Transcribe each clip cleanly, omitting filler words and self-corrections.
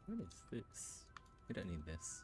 What is this? We don't need this.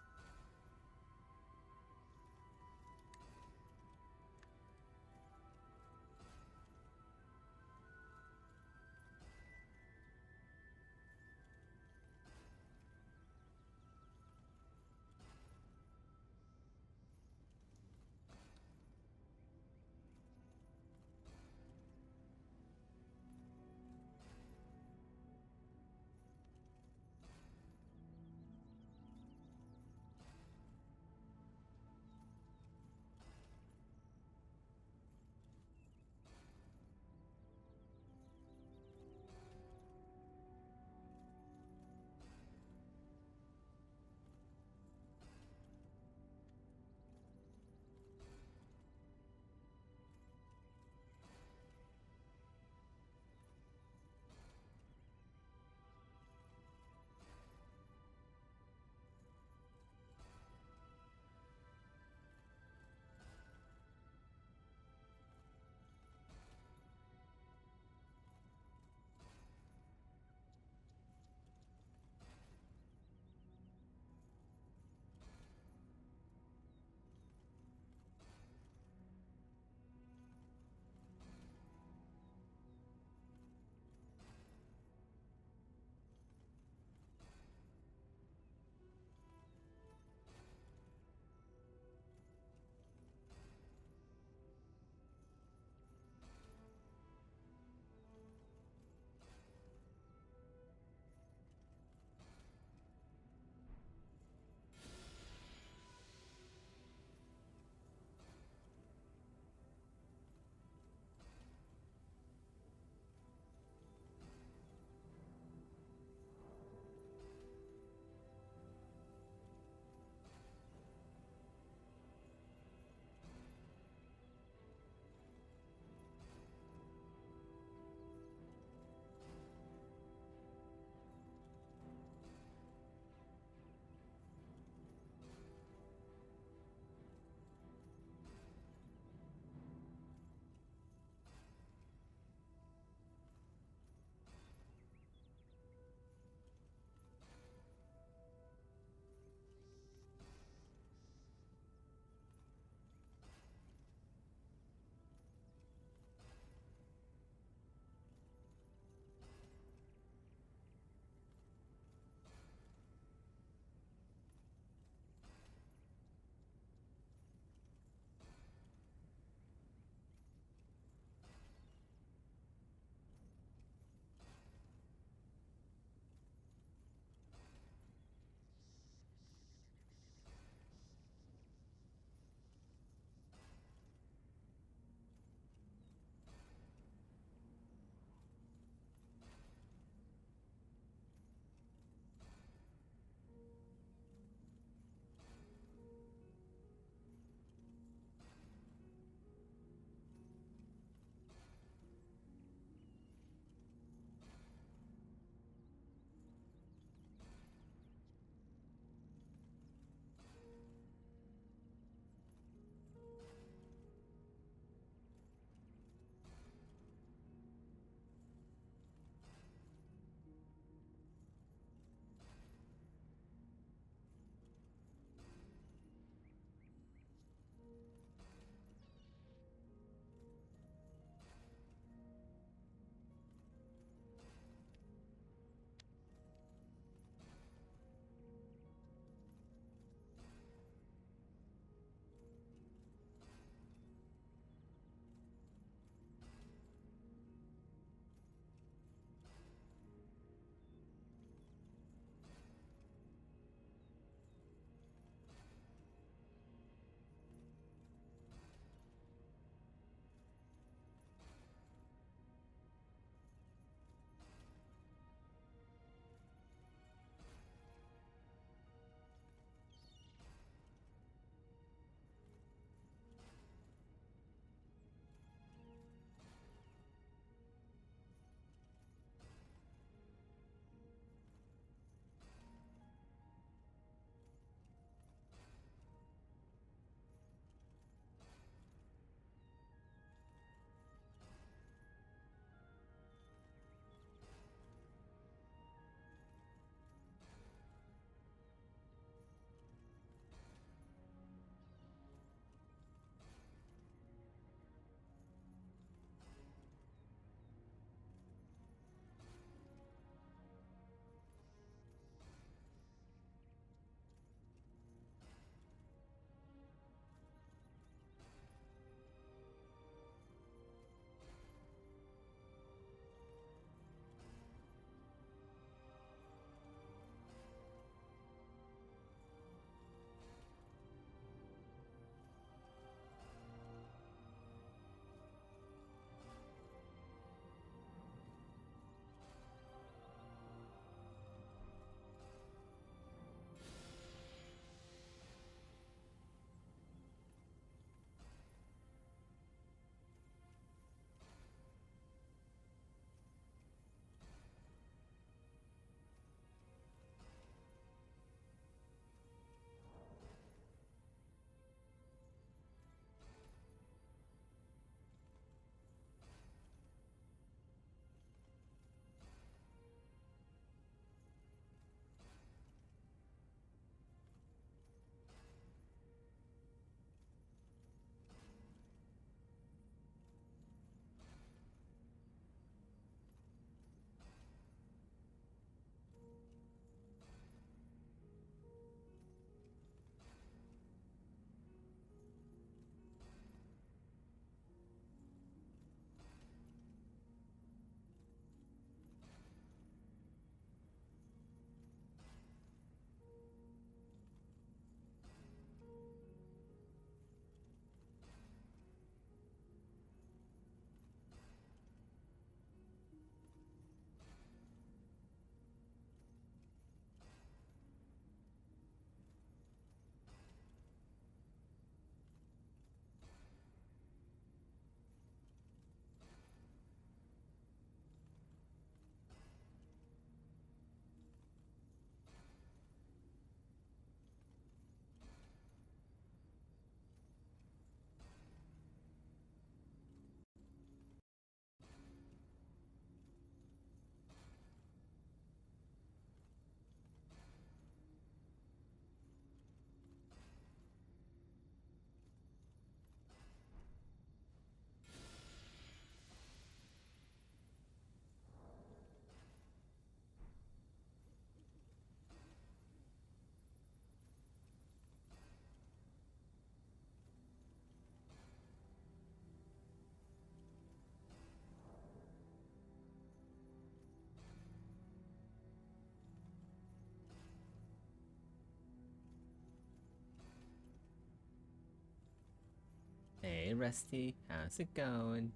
Hey Rusty, how's it going?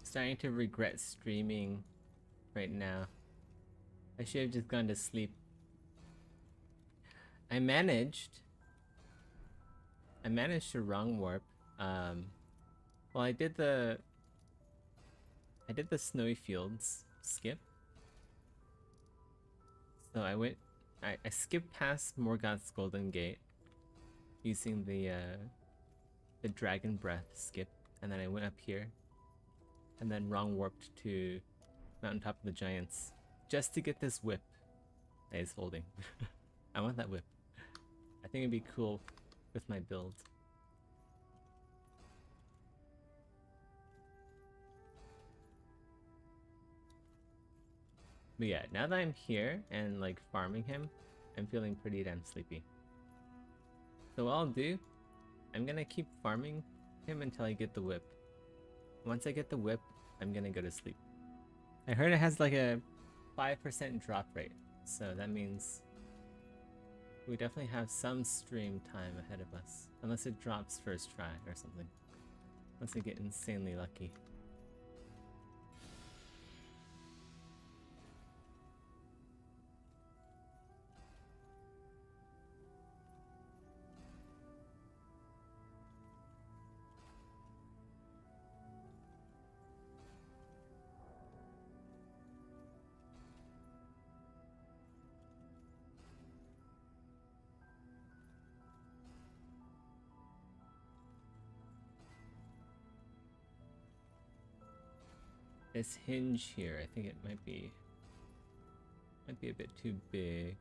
Starting to regret streaming right now. I should have just gone to sleep. I managed to wrong warp. Well, I did the snowy fields skip. So I skipped past Morgoth's Golden Gate using the Dragon Breath skip, and then I went up here, and then wrong warped to Mountaintop of the Giants just to get this whip that he's holding. I want that whip. I think it'd be cool with my build. But yeah, now that I'm here and like farming him, I'm feeling pretty damn sleepy. So what I'll do, I'm gonna keep farming him until I get the whip. Once I get the whip, I'm gonna go to sleep. I heard it has like a 5% drop rate, so that means we definitely have some stream time ahead of us. Unless it drops first try or something. Unless I get insanely lucky. This hinge here, I think it might be a bit too big.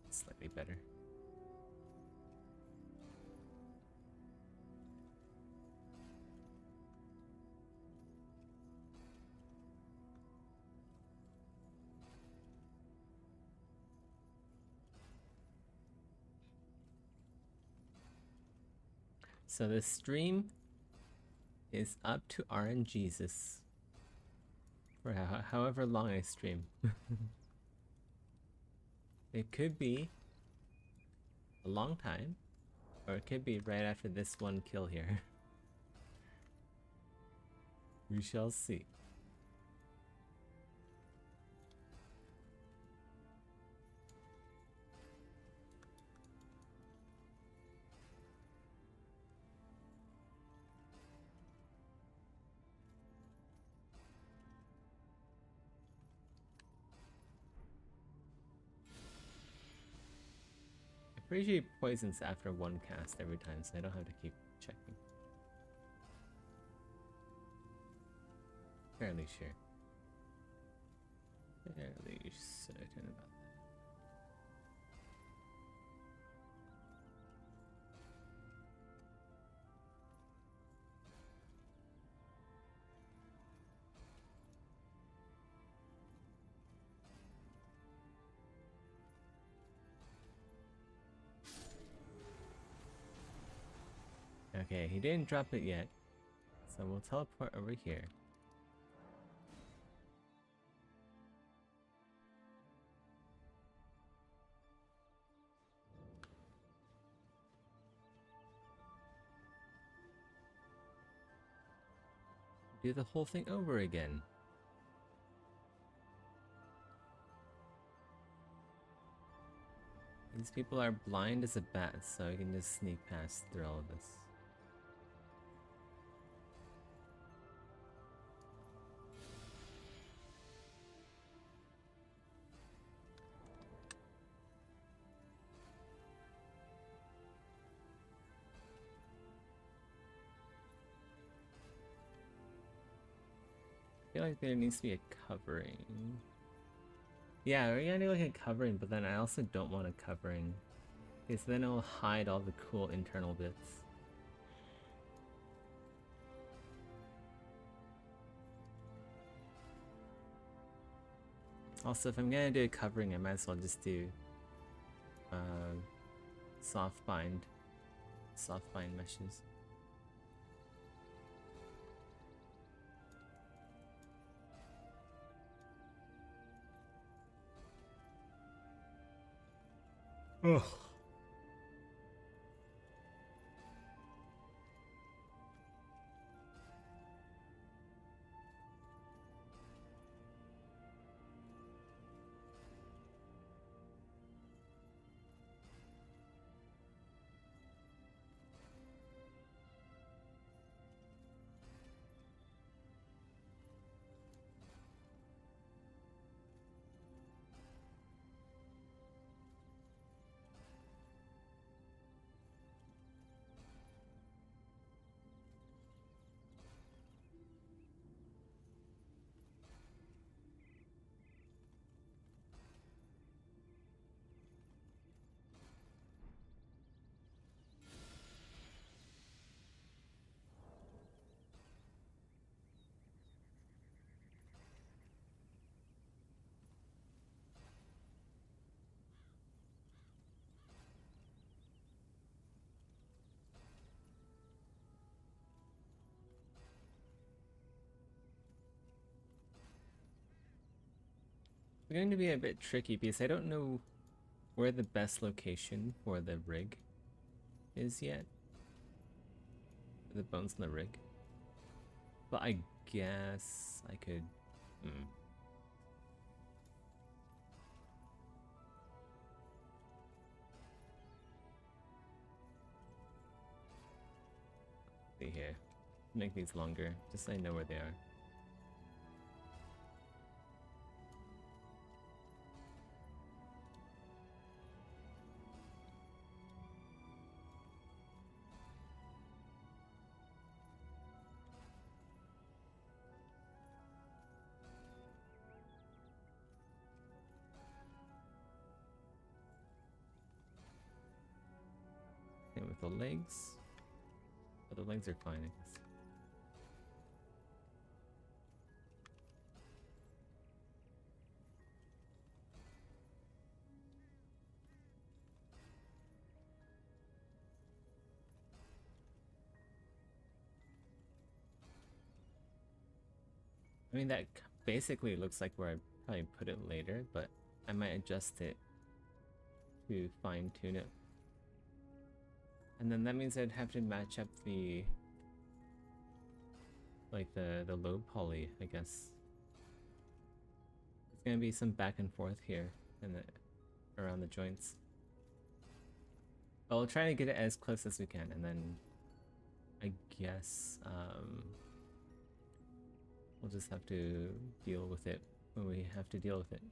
Slightly better. So the stream is up to RNGesus for however long I stream. It could be a long time, or it could be right after this one kill here. We shall see. I'm pretty sure he poisons after one cast every time, so I don't have to keep checking. Fairly sure. Fairly certain about that. Okay, he didn't drop it yet, so we'll teleport over here. Do the whole thing over again. These people are blind as a bat, so I can just sneak past through all of this. I feel like there needs to be a covering. Yeah, we're gonna do like a covering, but then I also don't want a covering. Because then it'll hide all the cool internal bits. Also, if I'm gonna do a covering, I might as well just do uh, soft bind meshes. Ugh. It's going to be a bit tricky because I don't know where the best location for the rig is yet. The bones in the rig. But I guess I could... See here. Make these longer, just so I know where they are. And with the legs... But the legs are fine, I guess. I mean, that basically looks like where I probably put it later, but I might adjust it to fine-tune it. And then that means I'd have to match up the... like the low poly, I guess. It's gonna be some back and forth here in the, around the joints. But we'll try to get it as close as we can, and then I guess we'll just have to deal with it when we have to deal with it.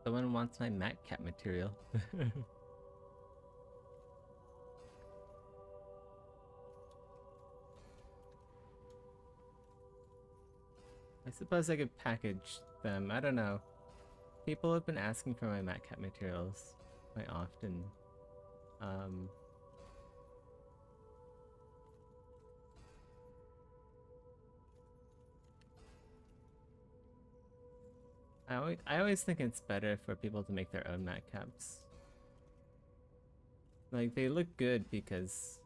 Someone wants my mat cap material. I suppose I could package them. I don't know. People have been asking for my mat cap materials quite often. Um, I always think it's better for people to make their own mat caps. Like, they look good because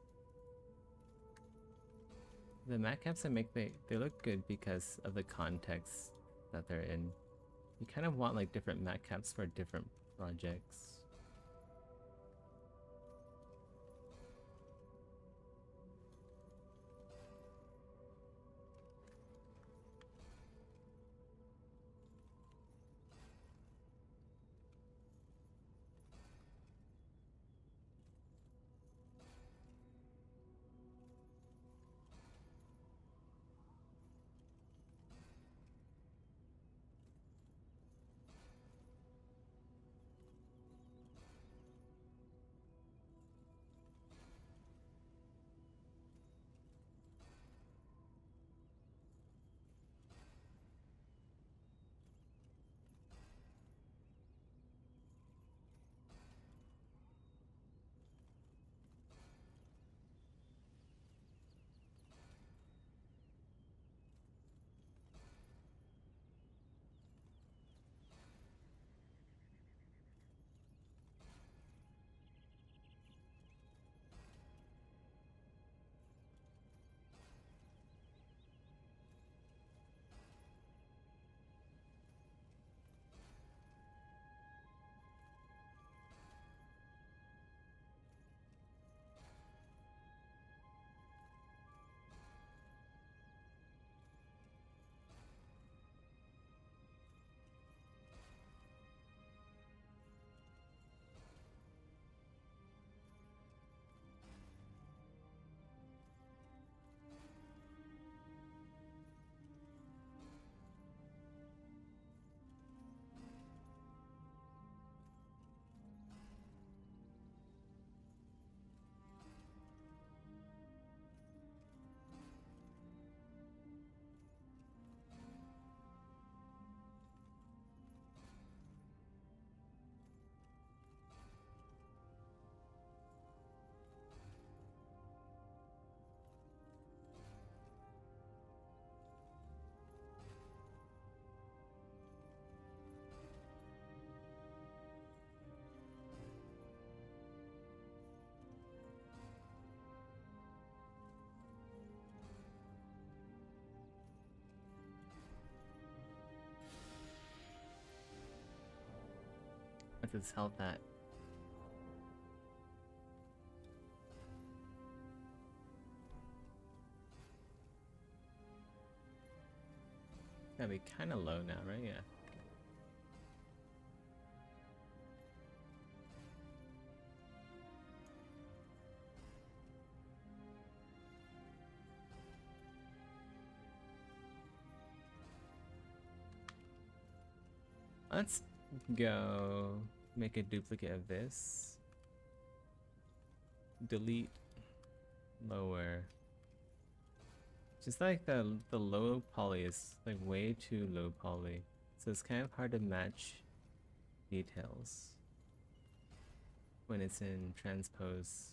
the mat caps I make, they look good because of the context that they're in. You kind of want like different mat caps for different projects. What's his health at? Gotta be kind of low now, right? Yeah. Let's go make a duplicate of this. Delete lower. Just like the low poly is like way too low poly. So it's kind of hard to match details when it's in transpose.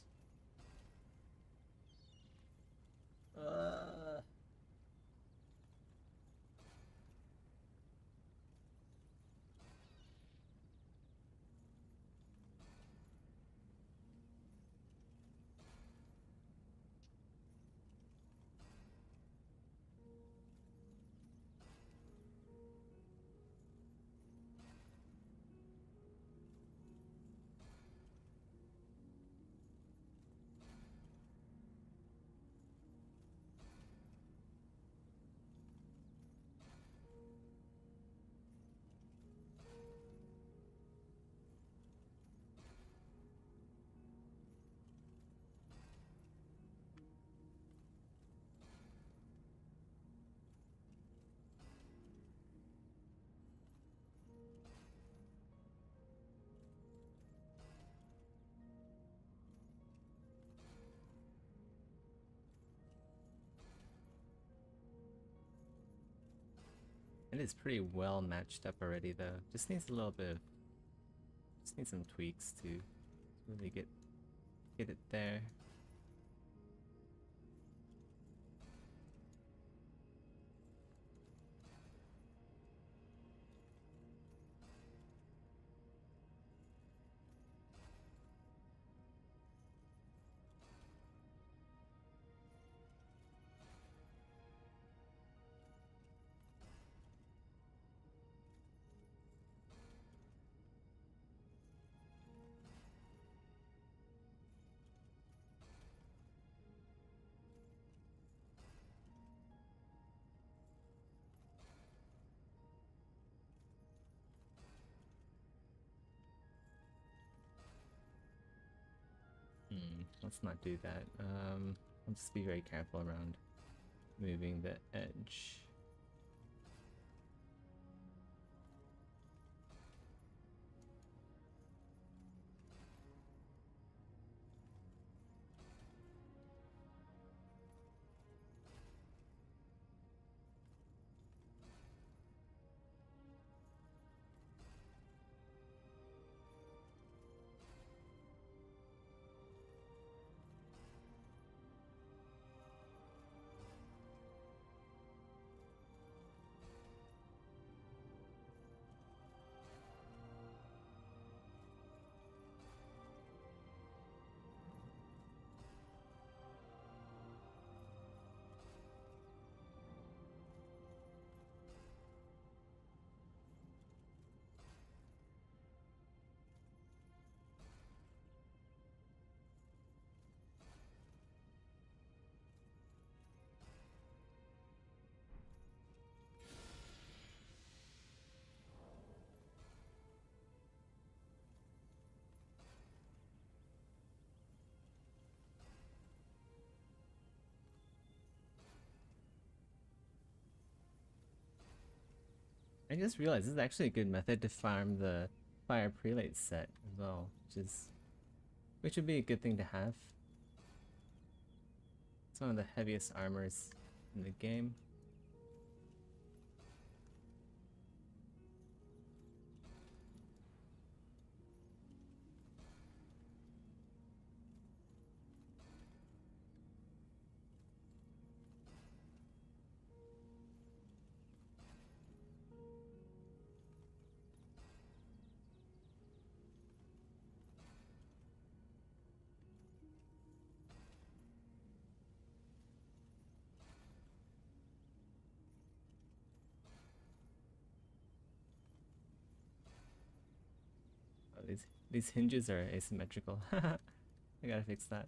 It is pretty well matched up already though. Just needs a little bit of, just needs some tweaks to really get it there. Let's not do that. Let's just be very careful around moving the edge. I just realized this is actually a good method to farm the fire prelate set as well, which would be a good thing to have. It's one of the heaviest armors in the game. Oh, these hinges are asymmetrical. I gotta fix that.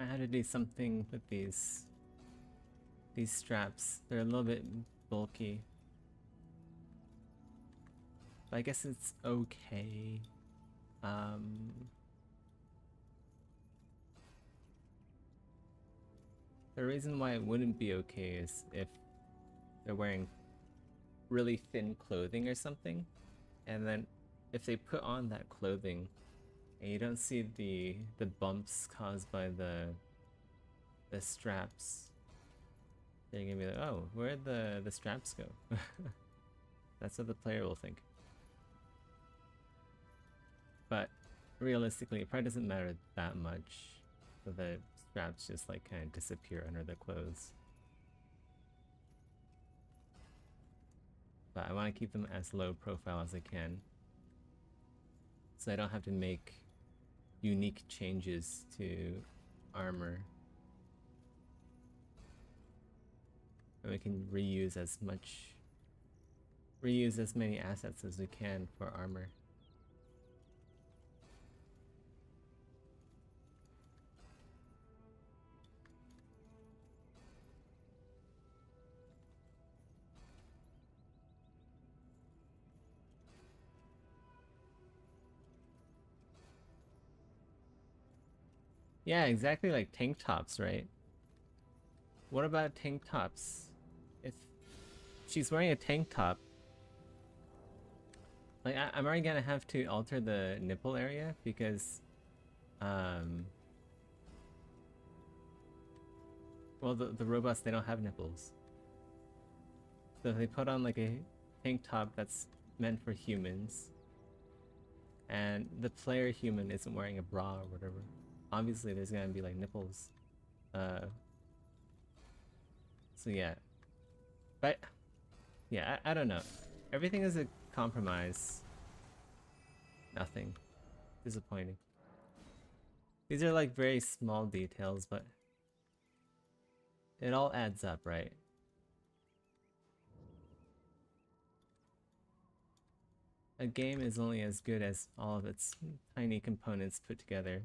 I had to do something with these straps. They're a little bit bulky. But I guess it's okay. The reason why it wouldn't be okay is if they're wearing really thin clothing or something, and then if they put on that clothing and you don't see the bumps caused by the straps, they're gonna be like, oh, where'd the straps go? That's what the player will think. But realistically, it probably doesn't matter that much, so the straps just like kind of disappear under the clothes. But I want to keep them as low profile as I can, so I don't have to make unique changes to armor. And we can reuse as many assets as we can for armor. Yeah, exactly, like tank tops, right? What about tank tops? If she's wearing a tank top, like I'm already gonna have to alter the nipple area because, well, the robots, they don't have nipples. So if they put on like a tank top that's meant for humans, and the player human isn't wearing a bra or whatever, obviously there's gonna be like nipples. So yeah. But yeah, I don't know. Everything is a compromise. Nothing. Disappointing. These are like very small details, but it all adds up, right? A game is only as good as all of its tiny components put together.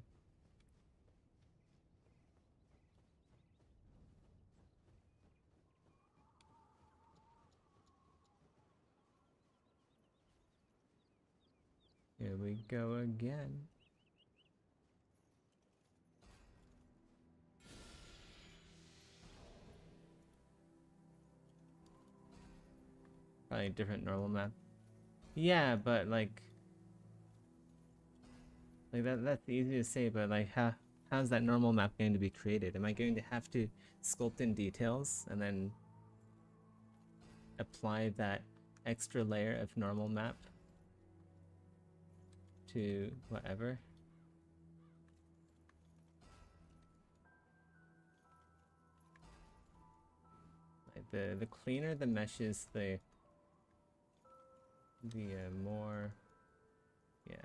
Here we go again. Probably a different normal map. Yeah, but like that's easy to say, but like how's that normal map going to be created? Am I going to have to sculpt in details and then apply that extra layer of normal map to whatever? Like the cleaner the meshes, the more, yeah.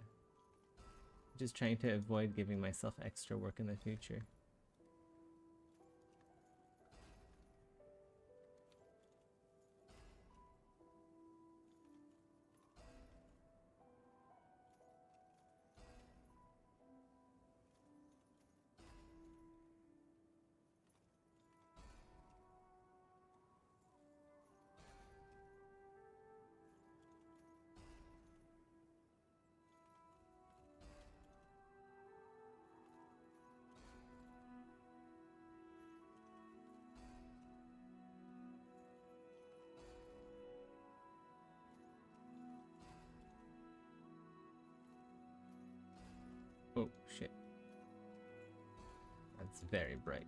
Just trying to avoid giving myself extra work in the future. Oh shit. That's very bright.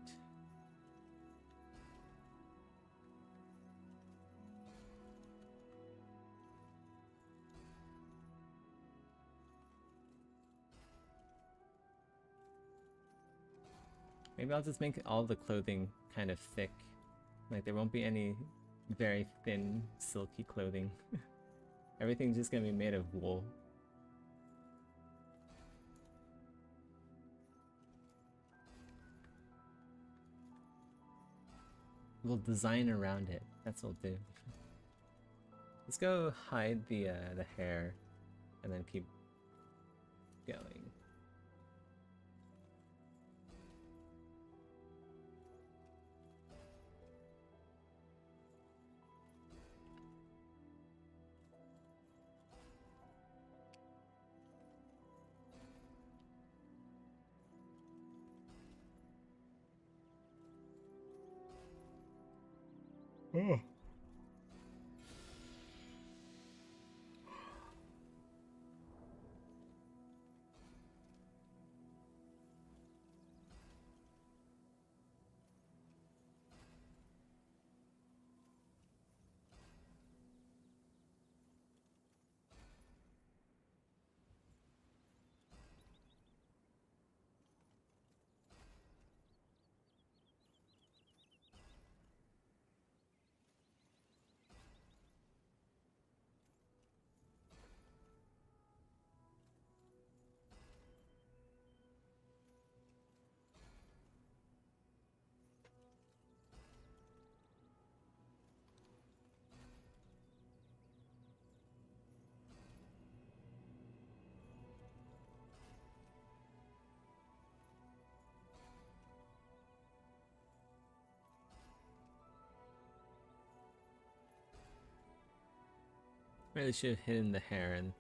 Maybe I'll just make all the clothing kind of thick. Like there won't be any very thin, silky clothing. Everything's just gonna be made of wool. We'll design around it. That's what we'll do. Let's go hide the hair and then keep going. Oh. Really should have hidden the hair in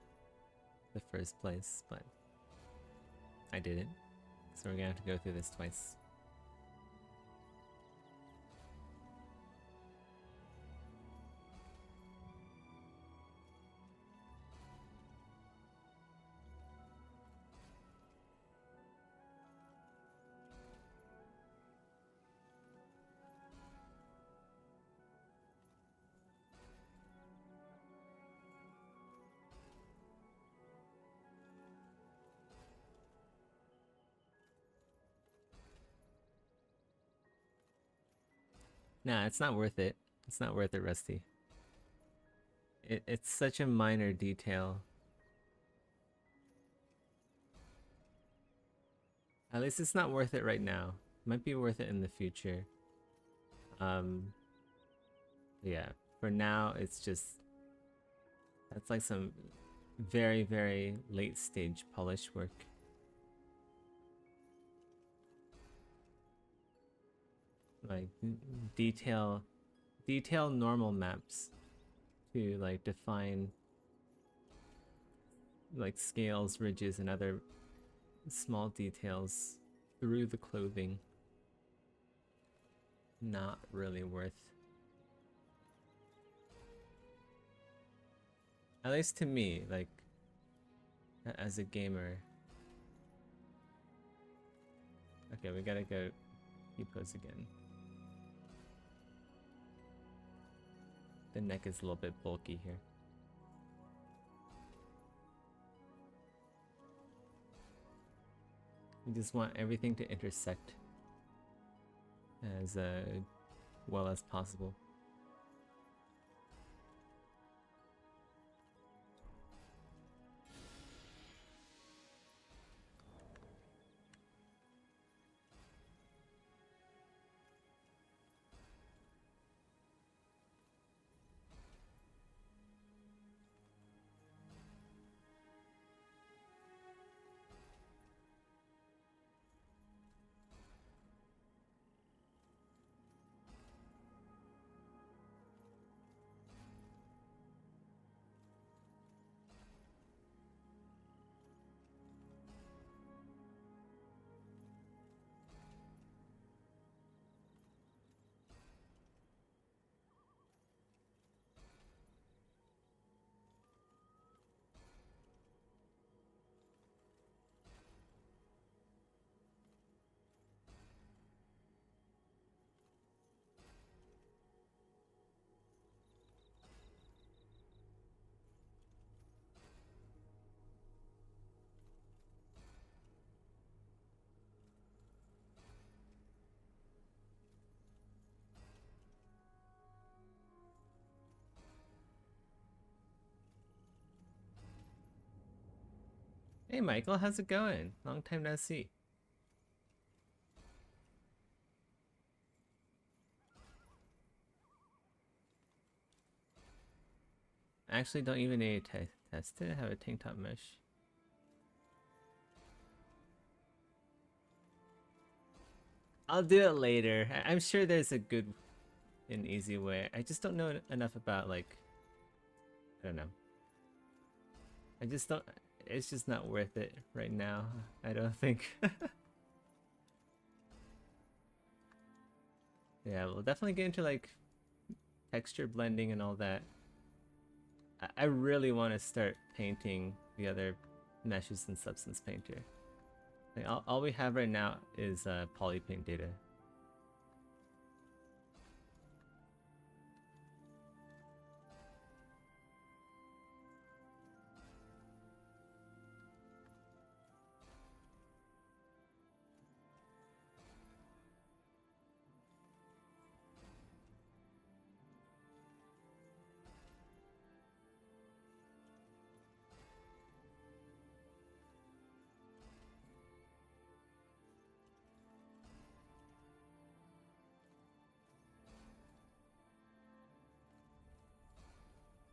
the first place, but I didn't. So we're gonna have to go through this twice. Nah, it's not worth it. It's not worth it, Rusty. It's such a minor detail. At least it's not worth it right now. Might be worth it in the future. Yeah, for now it's just, that's like some very, very late stage polish work. Like detail normal maps to like define like scales, ridges, and other small details through the clothing. Not really worth. At least to me, like as a gamer. Okay, we gotta go pose again. The neck is a little bit bulky here. You just want everything to intersect as well as possible. Hey Michael, how's it going? Long time no see. I actually don't even need to test it. I have a tank top mesh. I'll do it later. I'm sure there's a good and easy way. I just don't know enough about, like, I don't know. I just don't, it's just not worth it right now. I don't think. Yeah, we'll definitely get into like texture blending and all that, I really want to start painting the other meshes in Substance Painter. Like, all we have right now is polypaint data.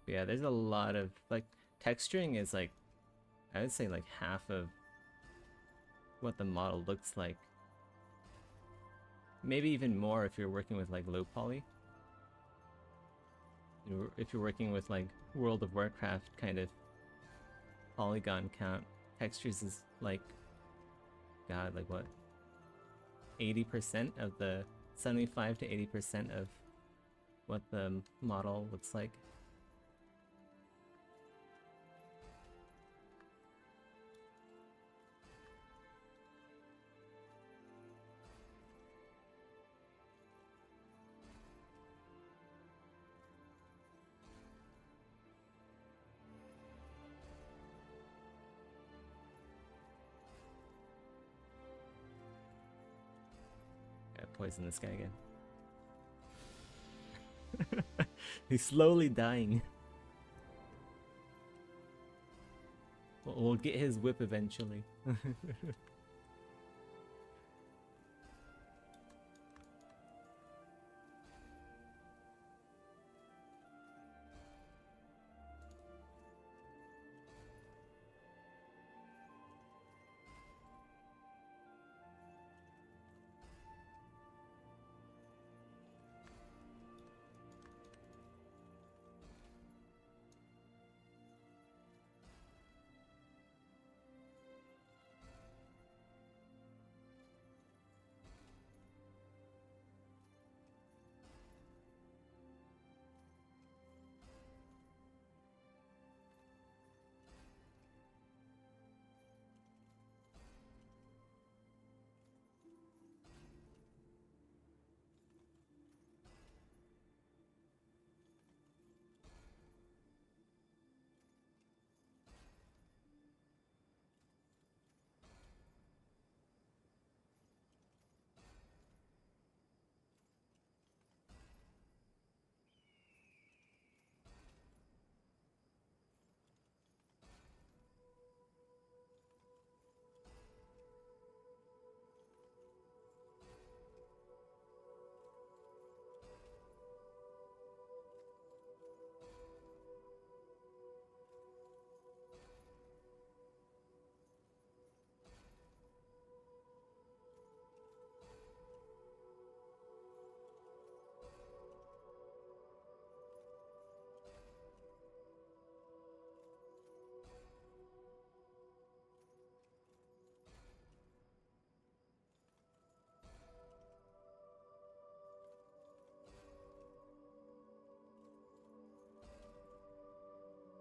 Yeah, there's a lot of, like, texturing is like, I would say like half of what the model looks like. Maybe even more if you're working with like low poly. If you're working with like World of Warcraft kind of polygon count, textures is like, god, like what? 80% of the 75 to 80% of what the model looks like. Yeah, poison this guy again. He's slowly dying. We'll get his whip eventually.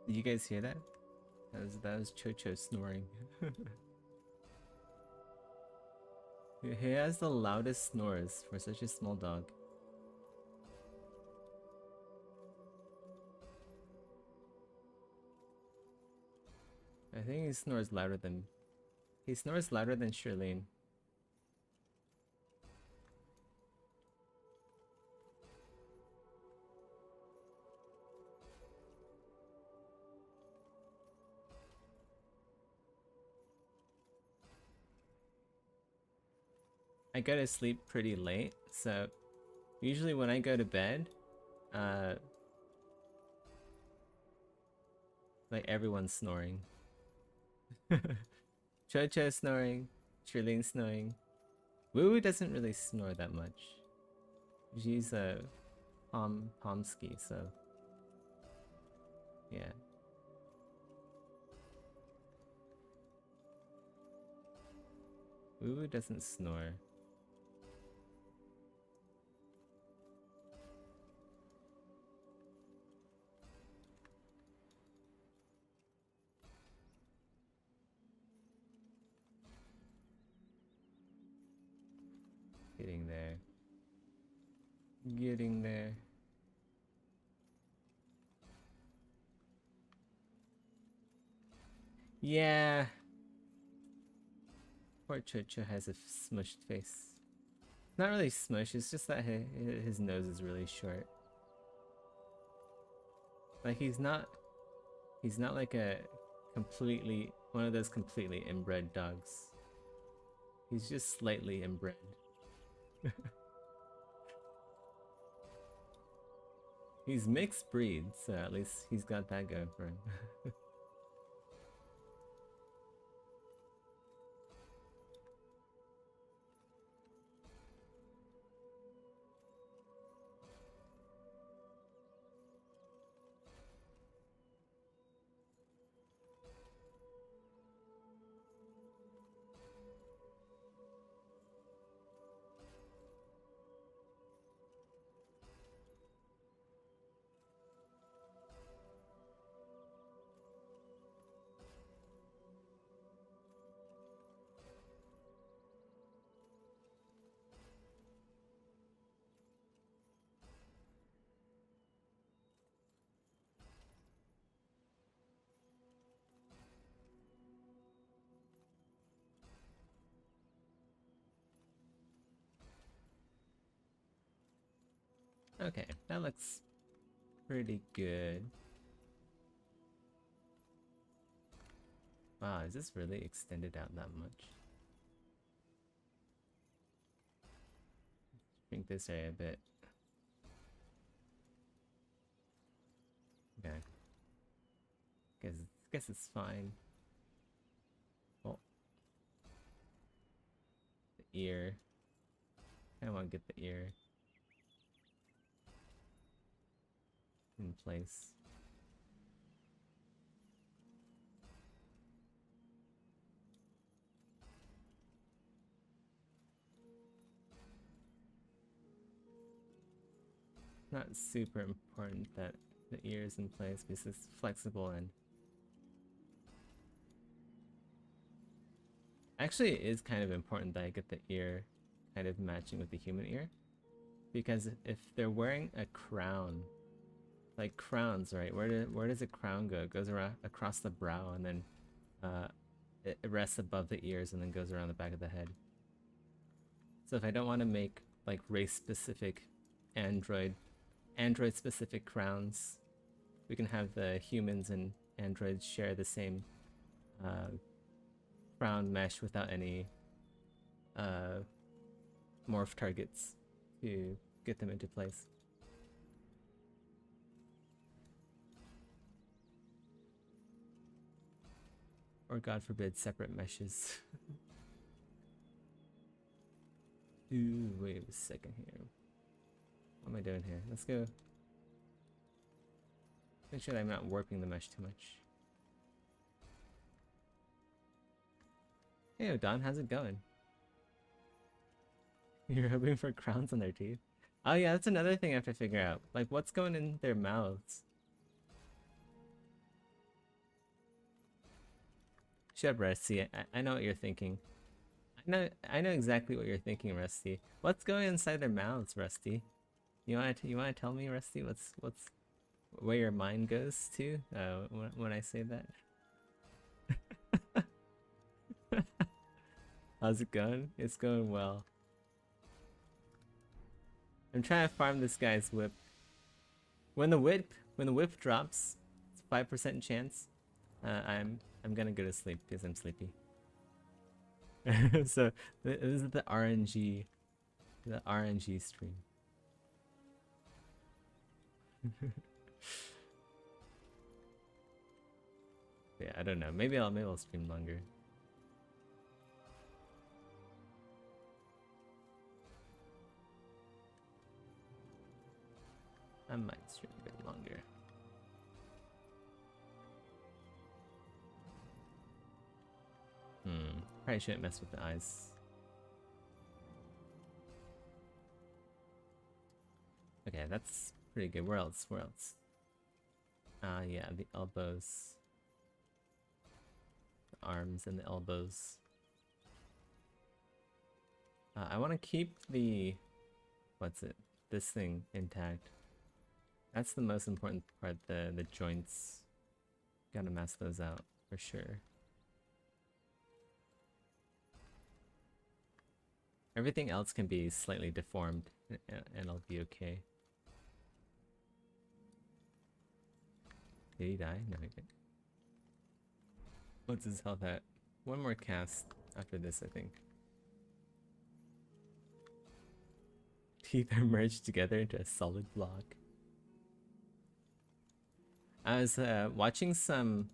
Did you guys hear that? That was Chocho snoring. He has the loudest snores for such a small dog. I think he snores louder than... He snores louder than Shirlene. I go to sleep pretty late, so usually when I go to bed, like everyone's snoring. Chocho snoring, Shirlene snoring. Woo doesn't really snore that much. She's a Pomsky, so yeah. Woo doesn't snore. Getting there. Getting there. Yeah. Poor Chocho has a smushed face. Not really smush, it's just that his nose is really short. Like he's not like a completely one of those completely inbred dogs. He's just slightly inbred. He's mixed breed, so at least he's got that going for him. Okay, that looks pretty good. Wow, is this really extended out that much? Shrink this area a bit. Okay. Guess it's fine. Oh. The ear. I want to get the ear in place. Not super important that the ear is in place because it's flexible and actually it is kind of important that I get the ear kind of matching with the human ear, because if they're wearing a crown, like crowns, right? Where does a crown go? It goes around across the brow and then it rests above the ears and then goes around the back of the head. So if I don't want to make like race specific android specific crowns, we can have the humans and androids share the same crown mesh without any morph targets to get them into place. Or God forbid, separate meshes. Ooh, wait a second here. What am I doing here? Let's go. Make sure that I'm not warping the mesh too much. Hey, Don, how's it going? You're hoping for crowns on their teeth? Oh yeah, that's another thing I have to figure out. Like, what's going in their mouths? Shut up, Rusty. I know what you're thinking. I know exactly what you're thinking, Rusty. What's going inside their mouths, Rusty? You wanna tell me, Rusty? What's where your mind goes to when I say that? How's it going? It's going well. I'm trying to farm this guy's whip. When the whip drops, it's 5% chance. I'm gonna go to sleep because I'm sleepy. So this is the RNG stream. Yeah, I don't know. Maybe I'll stream longer. I might stream a bit longer. Probably shouldn't mess with the eyes. Okay, that's pretty good. Where else? Where else? Yeah, the elbows. The arms and the elbows. I want to keep the... What's it? This thing intact. That's the most important part, the joints. Gotta mask those out, for sure. Everything else can be slightly deformed, and I'll be okay. Did he die? No, he didn't. What's his health at? One more cast after this, I think. Teeth are merged together into a solid block. I was watching some...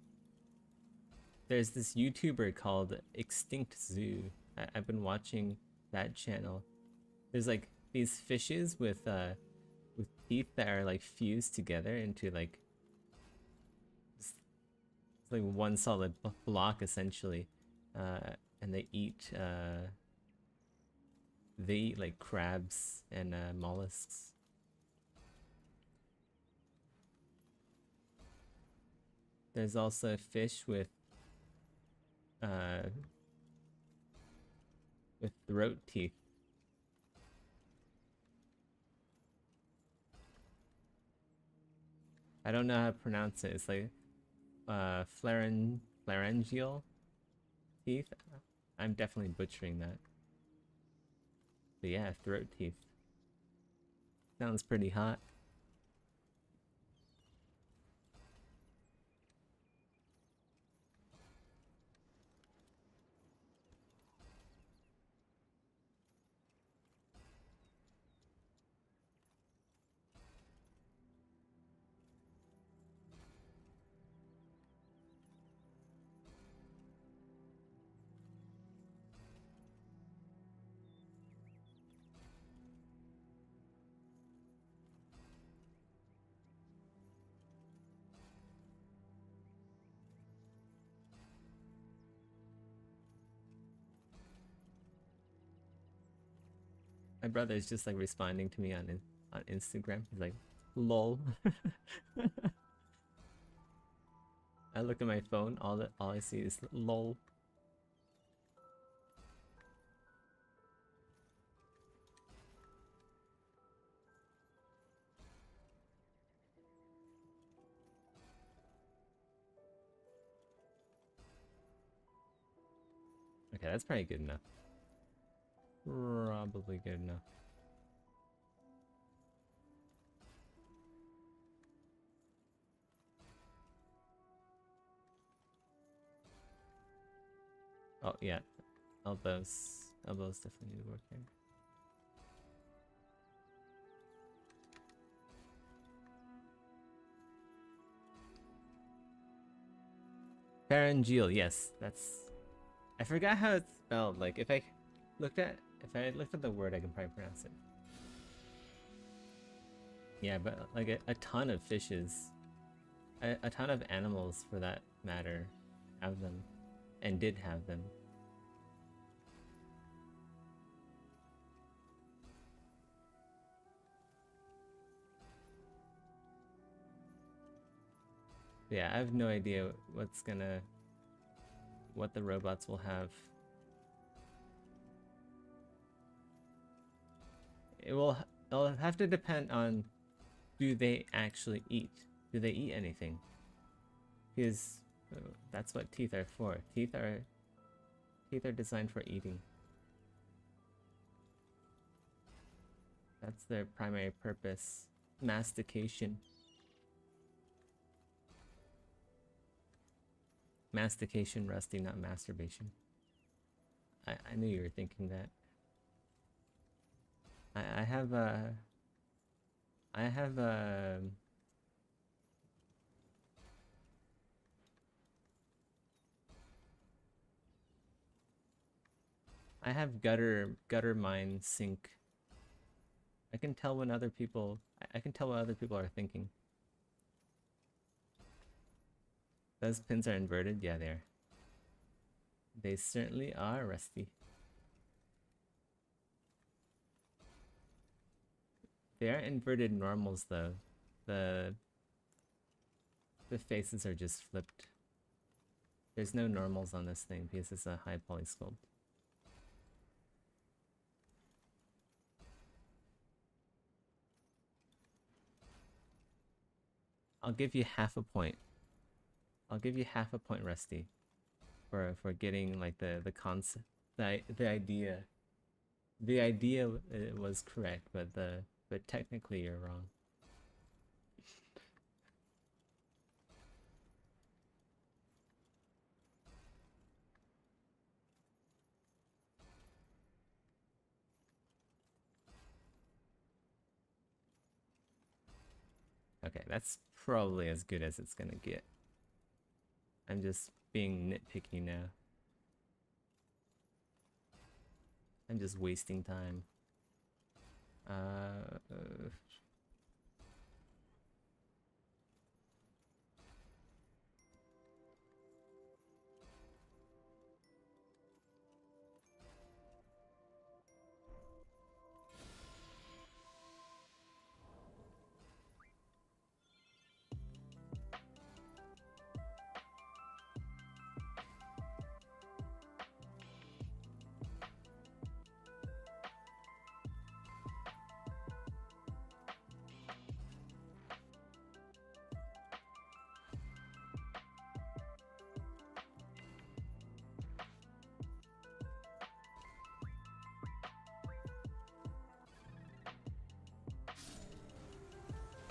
There's this YouTuber called Extinct Zoo. I've been watching that channel. There's like these fishes with teeth that are like fused together into like it's like one solid block essentially, and they eat like crabs and mollusks. There's also a fish with throat teeth. I don't know how to pronounce it. It's like pharyngeal teeth. I'm definitely butchering that. But yeah, throat teeth. Sounds pretty hot. My brother is just like responding to me on Instagram. He's like, "Lol." I look at my phone. All I see is "lol." Okay, that's probably good enough. Probably good enough. Oh yeah, elbows definitely need to work here. Pharyngeal, yes, that's... I forgot how it's spelled. Like if I looked at the word, I can probably pronounce it. Yeah, but like a ton of fishes, a ton of animals for that matter, have them, and did have them. Yeah, I have no idea what the robots will have. It'll have to depend on, do they actually eat? Do they eat anything? Because that's what teeth are for. Teeth are designed for eating. That's their primary purpose. Mastication. Mastication, Rusty, not masturbation. I knew you were thinking that. I have a... I have a... I have gutter mind sync. I can tell when other people... I can tell what other people are thinking. Those pins are inverted? Yeah, they are. They certainly are, Rusty. They are inverted normals, though. The faces are just flipped. There's no normals on this thing because it's a high poly sculpt. I'll give you half a point. I'll give you half a point, Rusty, for getting like the concept, the idea. The idea was correct, but technically you're wrong. Okay, that's probably as good as it's gonna get. I'm just being nitpicky now. I'm just wasting time. Uh,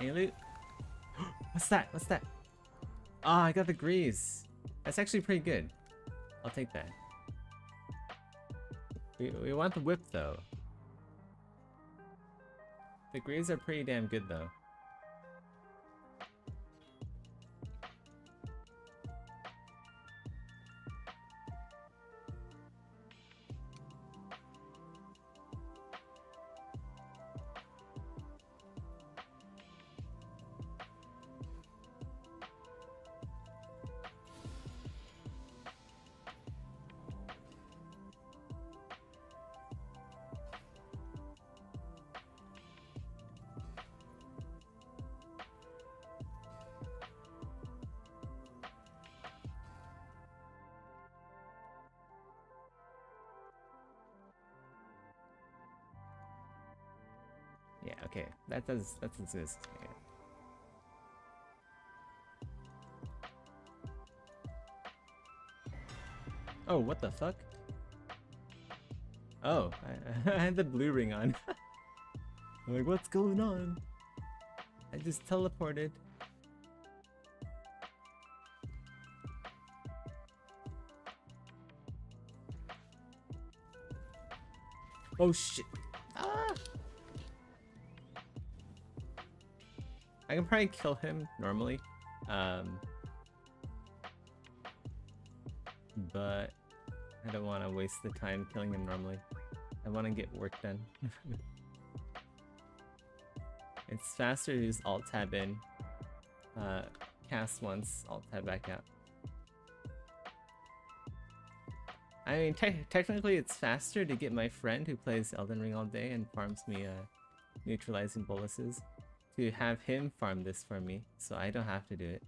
Any loot? What's that? What's that? Oh, I got the grease. That's actually pretty good. I'll take that. We want the whip though. The grease are pretty damn good though. Yeah, okay. That's as good as it's gonna get. Oh, what the fuck? Oh, I had the blue ring on. I'm like, what's going on? I just teleported. Oh shit. Ah! I can probably kill him normally. But I don't want to waste the time killing him normally. I want to get work done. It's faster to use Alt Tab in. Cast once, Alt Tab back out. I mean, technically it's faster to get my friend who plays Elden Ring all day and farms me neutralizing boluses to have him farm this for me, so I don't have to do it.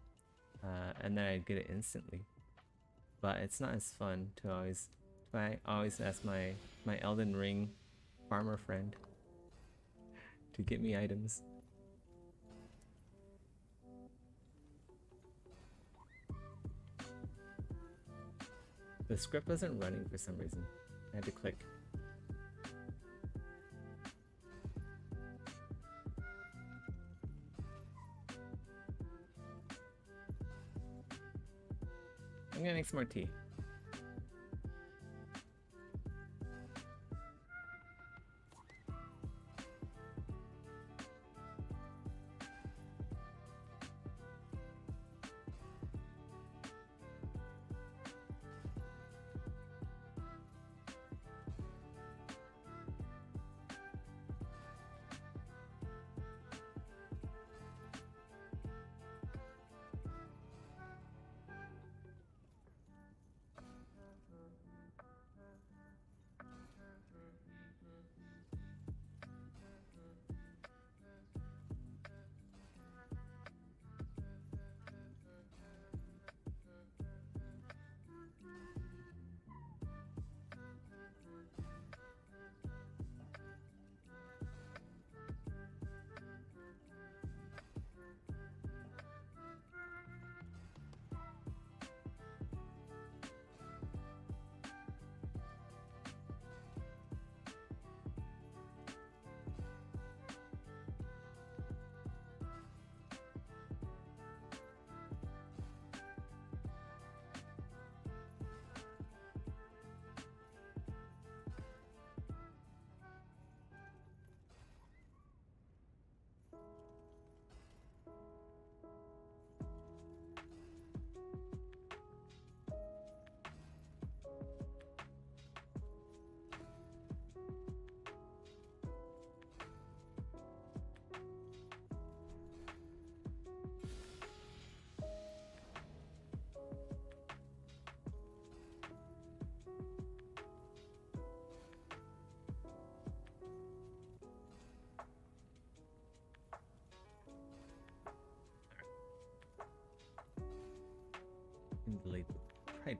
And then I'd get it instantly. But it's not as fun to always ask my Elden Ring farmer friend to get me items. The script wasn't running for some reason. I had to click. I'm gonna make some more tea.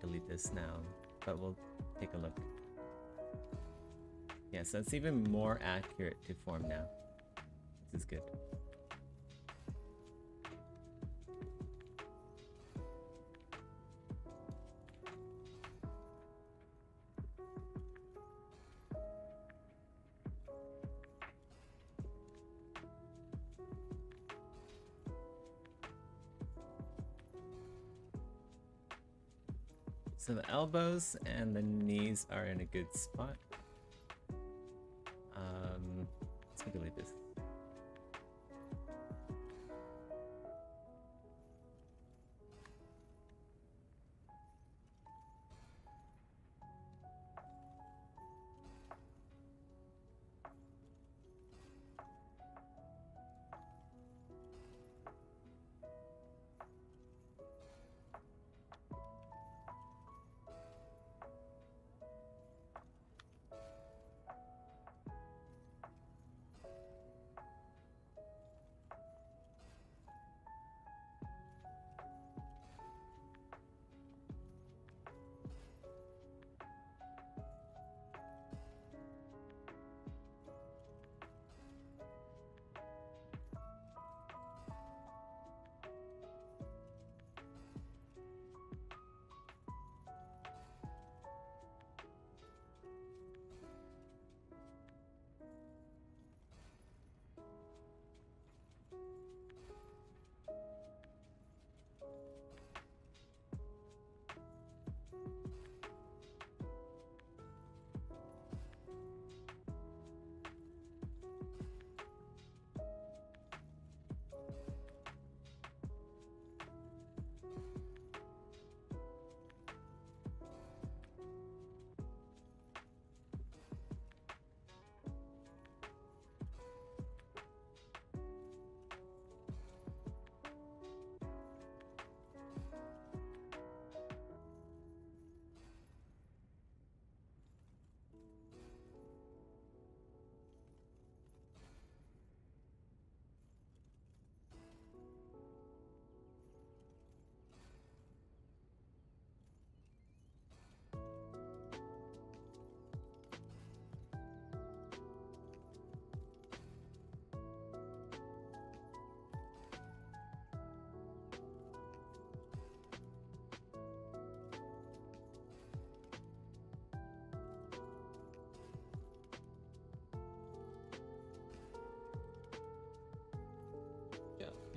delete this now, but we'll take a look. Yeah, so it's even more accurate to form now. This is good. So the elbows and the knees are in a good spot. Let's delete this.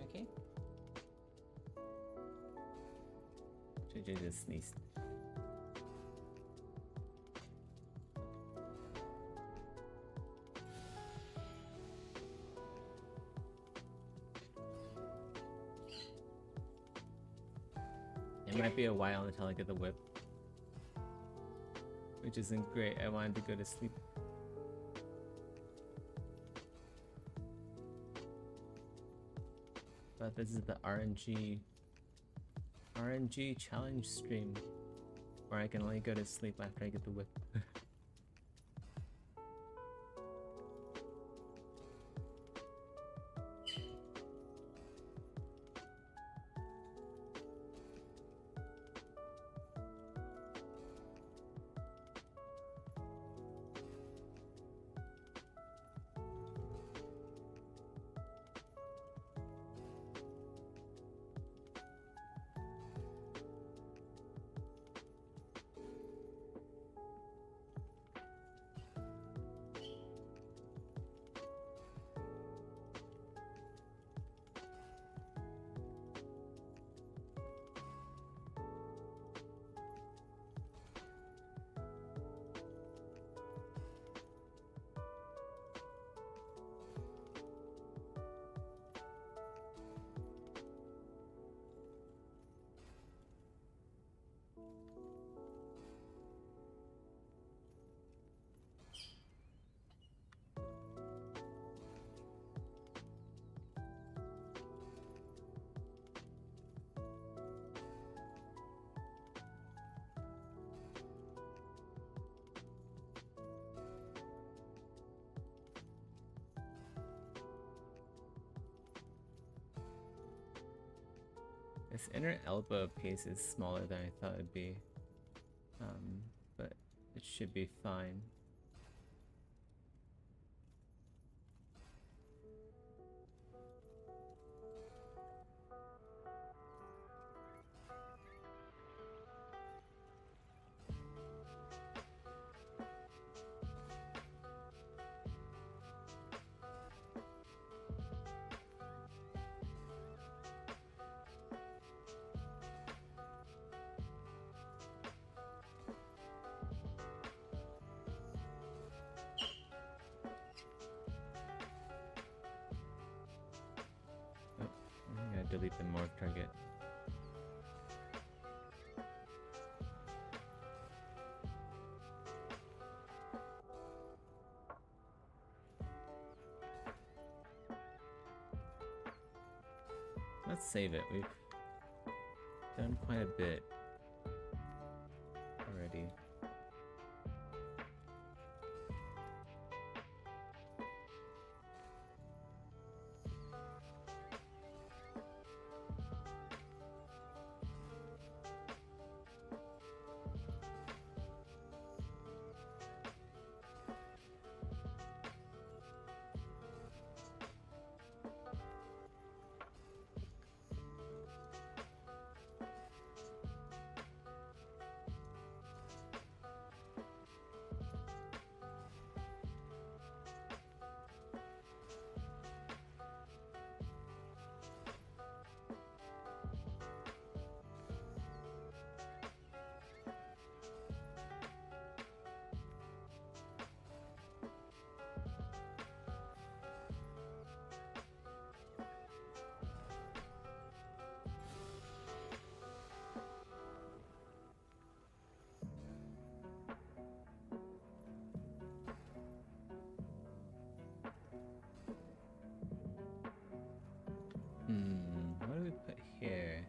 Okay. JJ just sneezed. It might be a while until I get the whip, which isn't great. I wanted to go to sleep. But this is the RNG challenge stream where I can only go to sleep after I get the whip. This inner elbow piece is smaller than I thought it'd be. should be fine. Delete the morph target. Let's save it. We've done quite a bit already. What do we put here?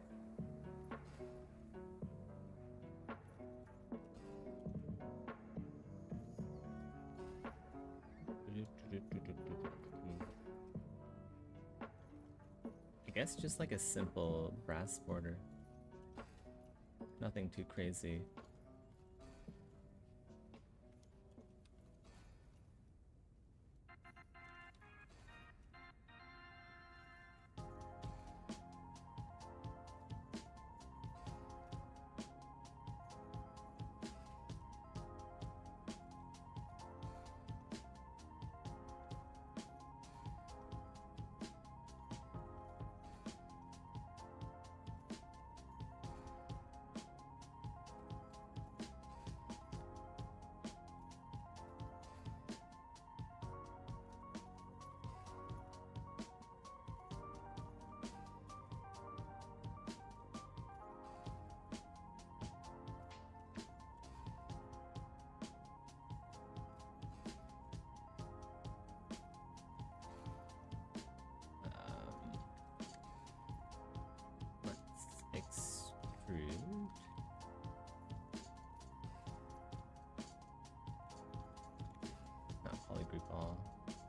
I guess just like a simple brass border. Nothing too crazy.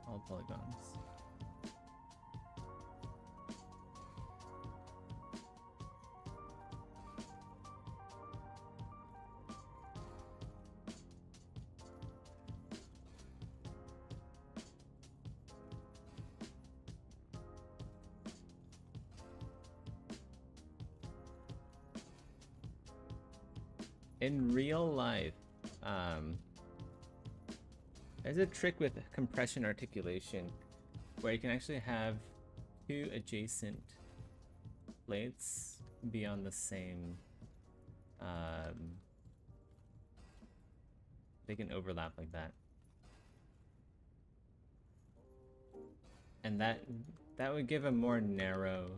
All polygons. In real life, there's a trick with compression articulation where you can actually have two adjacent plates be on the same, they can overlap like that. And that would give a more narrow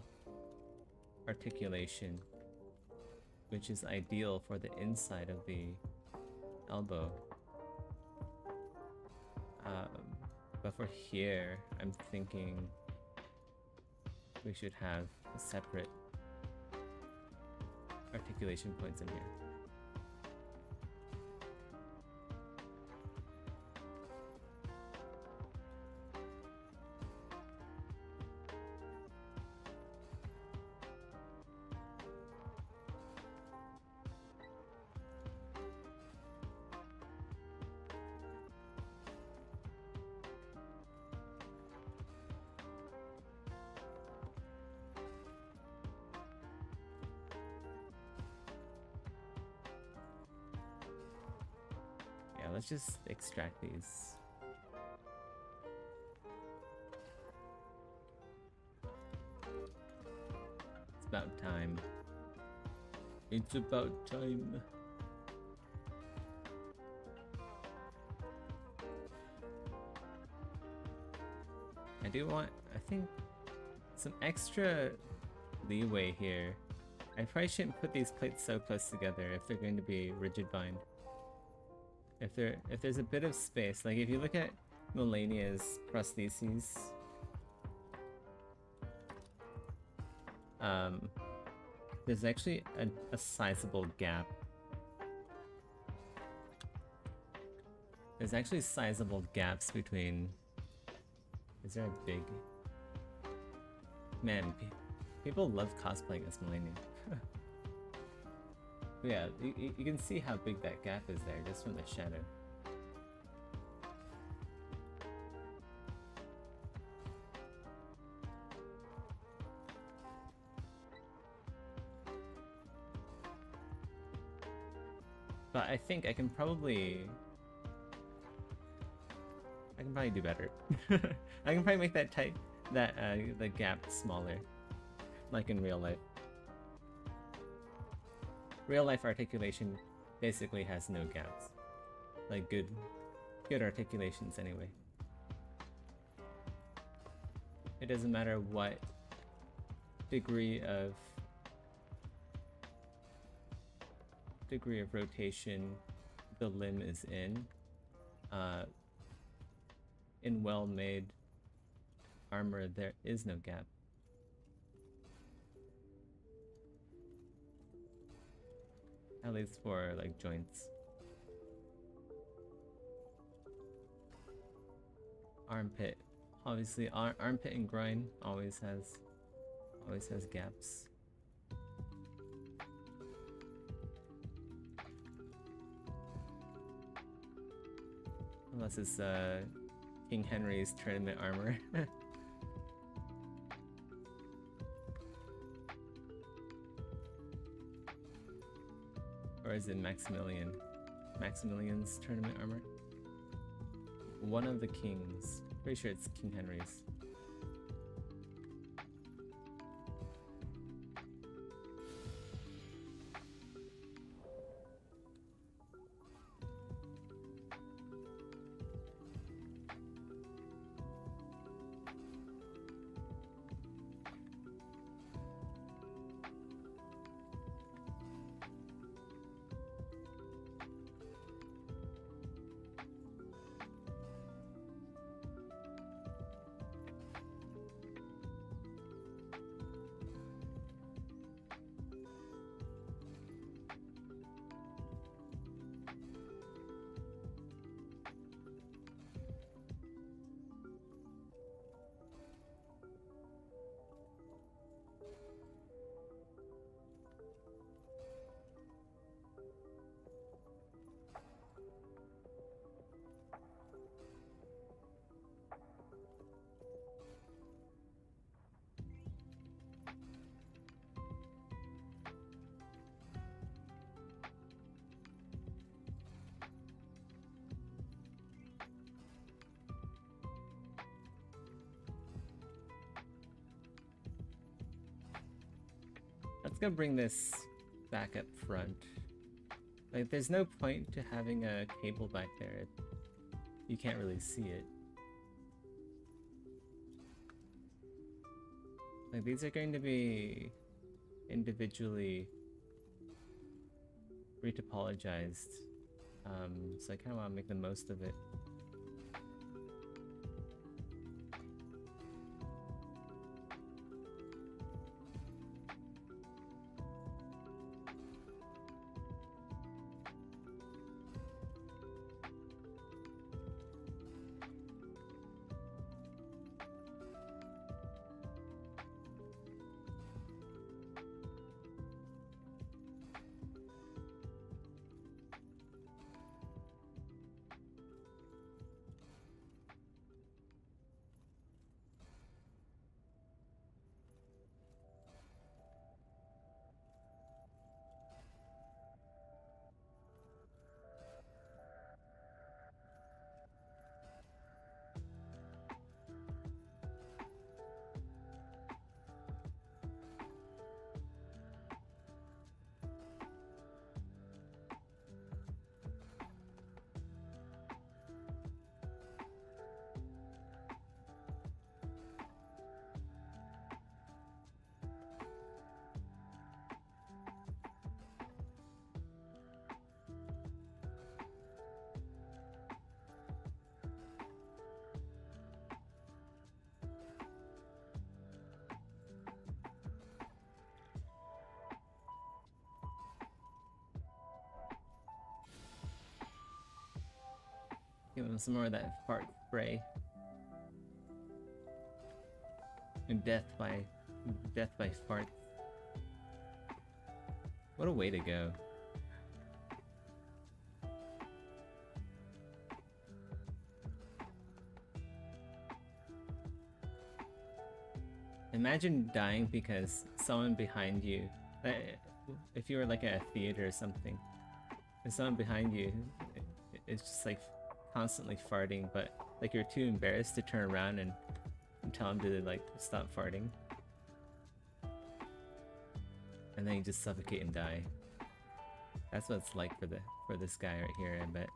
articulation, which is ideal for the inside of the elbow. But for here, I'm thinking we should have separate articulation points in here. let's just extract these. It's about time. It's about time. I do want, I think, some extra leeway here. I probably shouldn't put these plates so close together if they're going to be rigid bind. If there's a bit of space, like if you look at Malenia's prostheses, there's actually a sizable gap. There's actually sizable gaps between. Is there a big? Man, people love cosplaying as Malenia. Yeah, you can see how big that gap is there just from the shadow. But I think I can probably do better. I can probably make that the gap smaller, like in real life. Real life articulation basically has no gaps, like good articulations anyway. It doesn't matter what degree of rotation the limb is in. In well-made armor, there is no gap. At least for like joints. Armpit, obviously, armpit and groin always has gaps. Unless it's King Henry's tournament armor. Or is it Maximilian's tournament armor? One of the kings. Pretty sure it's King Henry's. Let's go bring this back up front. Like, there's no point to having a cable back there. You can't really see it. Like, these are going to be individually retopologized. So I kind of want to make the most of it. Give him some more of that fart spray. And death by farts. What a way to go. Imagine dying because someone behind you, if you were like at a theater or something, and someone behind you is just like constantly farting, but like you're too embarrassed to turn around and tell him to like stop farting. And then you just suffocate and die. That's what it's like for this guy right here, I bet.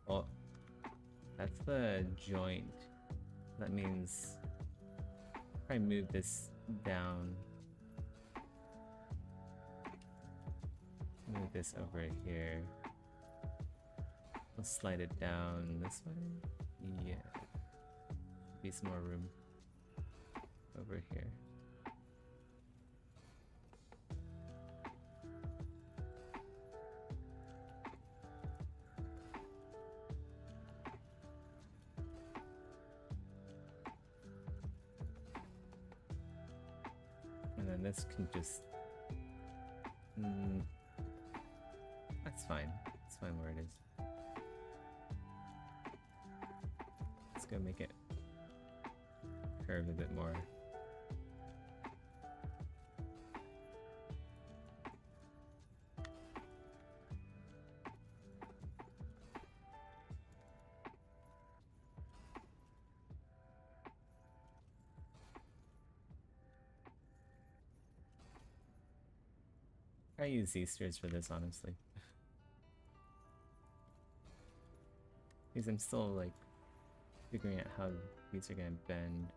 Oh, that's the joint. That means if I move this down, move this over here. Let's slide it down this way. Yeah, be some more room over here. And then this can just... that's fine. It's fine where it is. Let's go make it curve a bit more. I use Z-sters for this, honestly. Because I'm still, like, figuring out how these are gonna bend.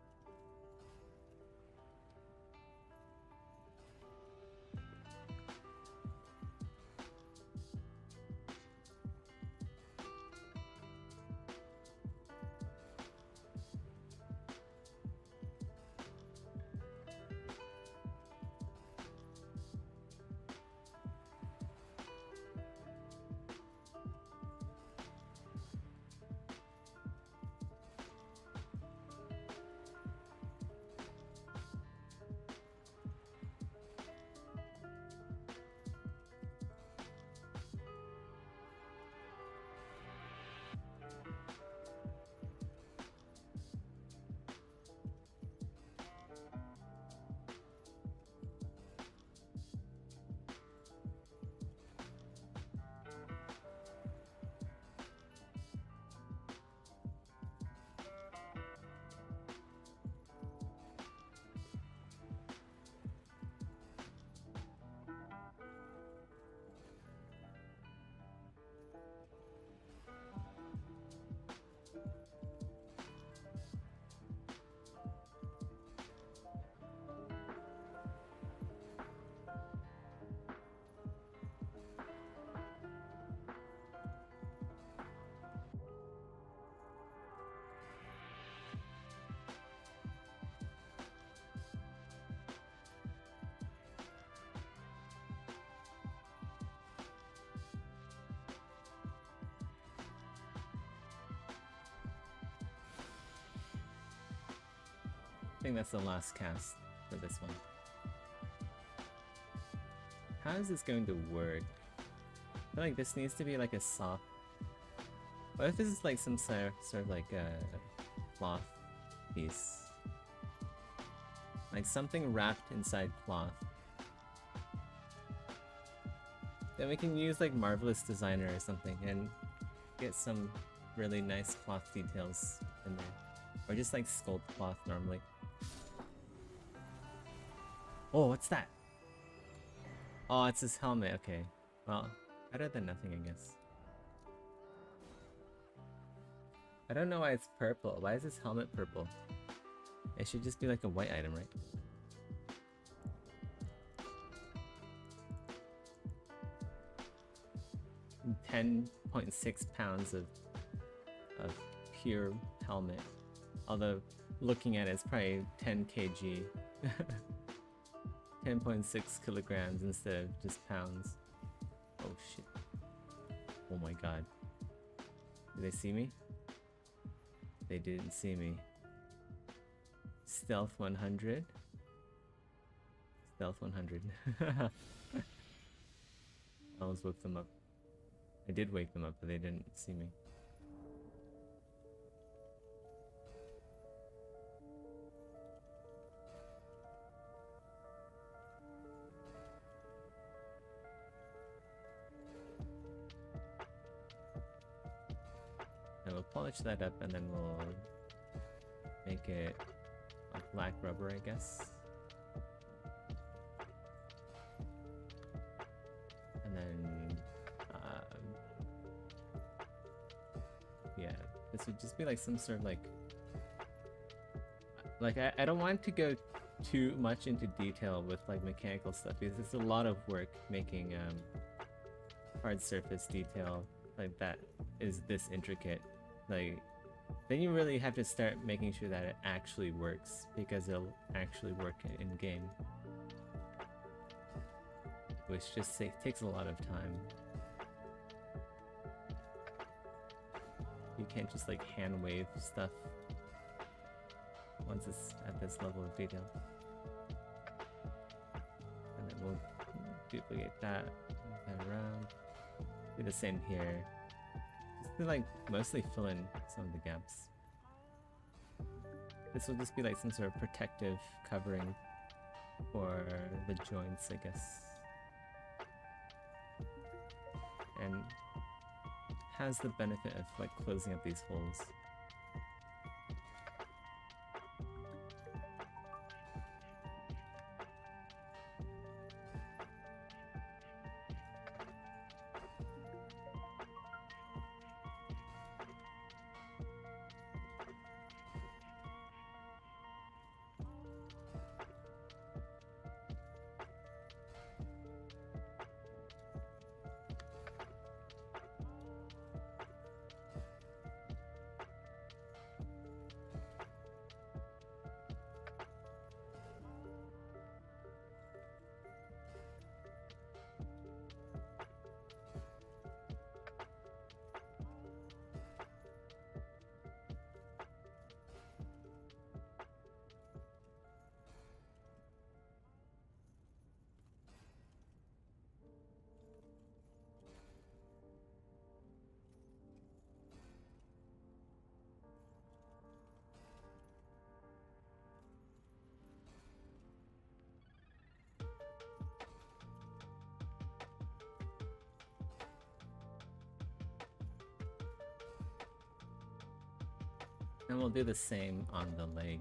I think that's the last cast for this one. How is this going to work? I feel like this needs to be like a soft... What if this is like some sort of like a cloth piece? Like something wrapped inside cloth. Then we can use like Marvelous Designer or something and get some really nice cloth details in there. Or just like sculpt cloth normally. Oh, what's that? Oh, it's his helmet. Okay. Well, better than nothing, I guess. I don't know why it's purple. Why is this helmet purple? It should just be like a white item, right? £10.6 of pure helmet. Although looking at it, it's probably 10 kg. 10.6 kilograms instead of just pounds. Oh shit. Oh my god. Did they see me? They didn't see me. Stealth 100. Stealth 100. I almost woke them up. I did wake them up, but they didn't see me. And we'll polish that up and then we'll make it like black rubber, I guess. And then, yeah, this would just be like some sort of like I don't want to go too much into detail with like mechanical stuff because it's a lot of work making hard surface detail like that is this intricate. Like, then you really have to start making sure that it actually works because it'll actually work in game, which just takes a lot of time. You can't just like hand wave stuff once it's at this level of detail. And then we'll duplicate that, move that around, do the same here. Just to like mostly fill in some of the gaps. This will just be like some sort of protective covering for the joints, I guess. And has the benefit of like closing up these holes. And we'll do the same on the leg.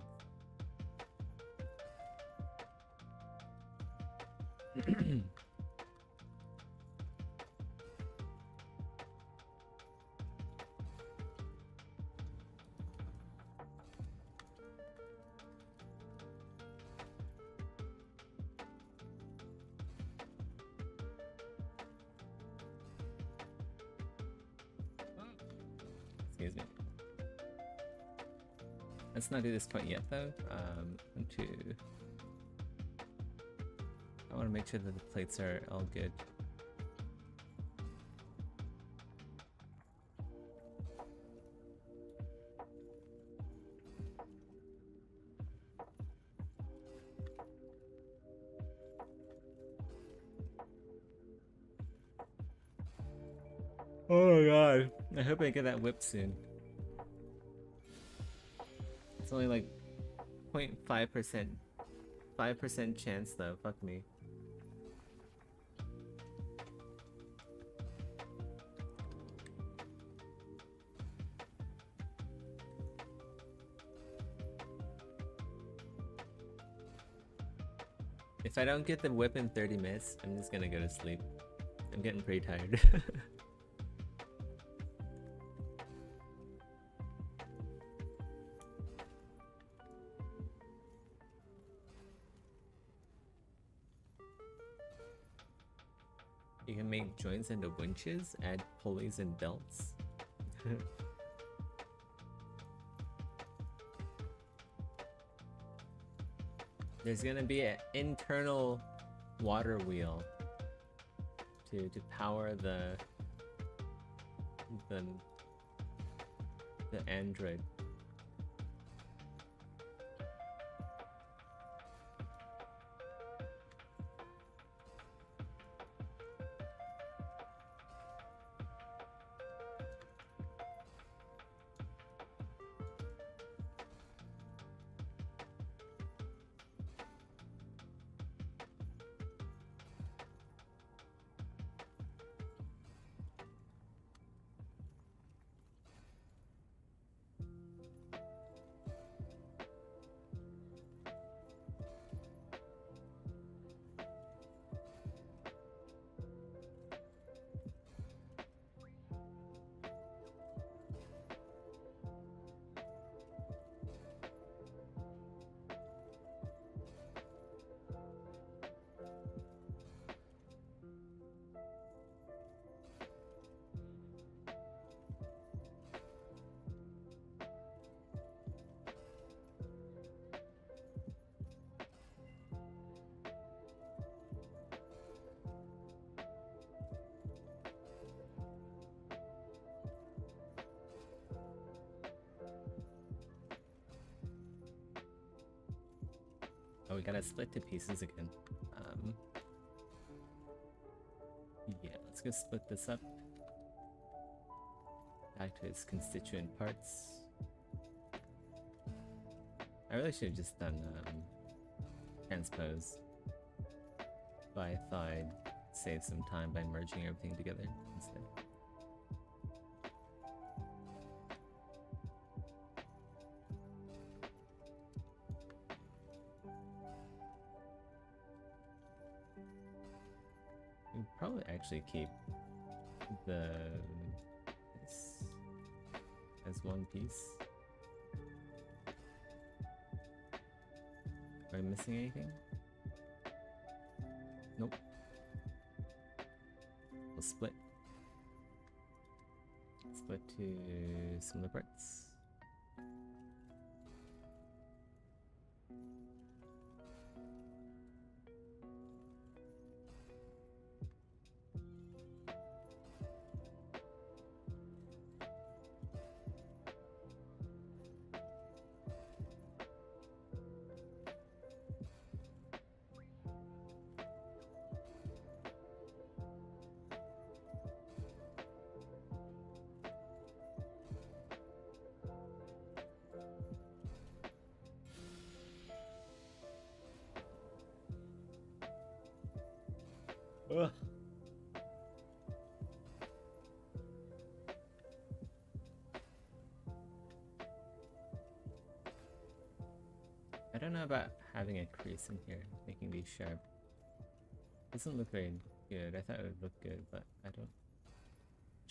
Excuse me. Let's not do this quite yet though. I want to make sure that the plates are all good. Oh my god. I hope I get that whip soon. It's only like 0.5%. 5% chance though, fuck me. If I don't get the whip in 30 minutes, I'm just gonna go to sleep. I'm getting pretty tired. You can make joints into winches, add pulleys and belts. There's gonna be an internal water wheel to power the android. Oh, we gotta split to pieces again. Yeah, let's go split this up. Back to its constituent parts. I really should have just done transpose, but I thought I'd save some time by merging everything together instead. We probably actually keep this as one piece. Am I missing anything? Nope. We'll split. Split to similar parts. Ugh. I don't know about having a crease in here, making these sharp. Doesn't look very good. I thought it would look good, but I don't.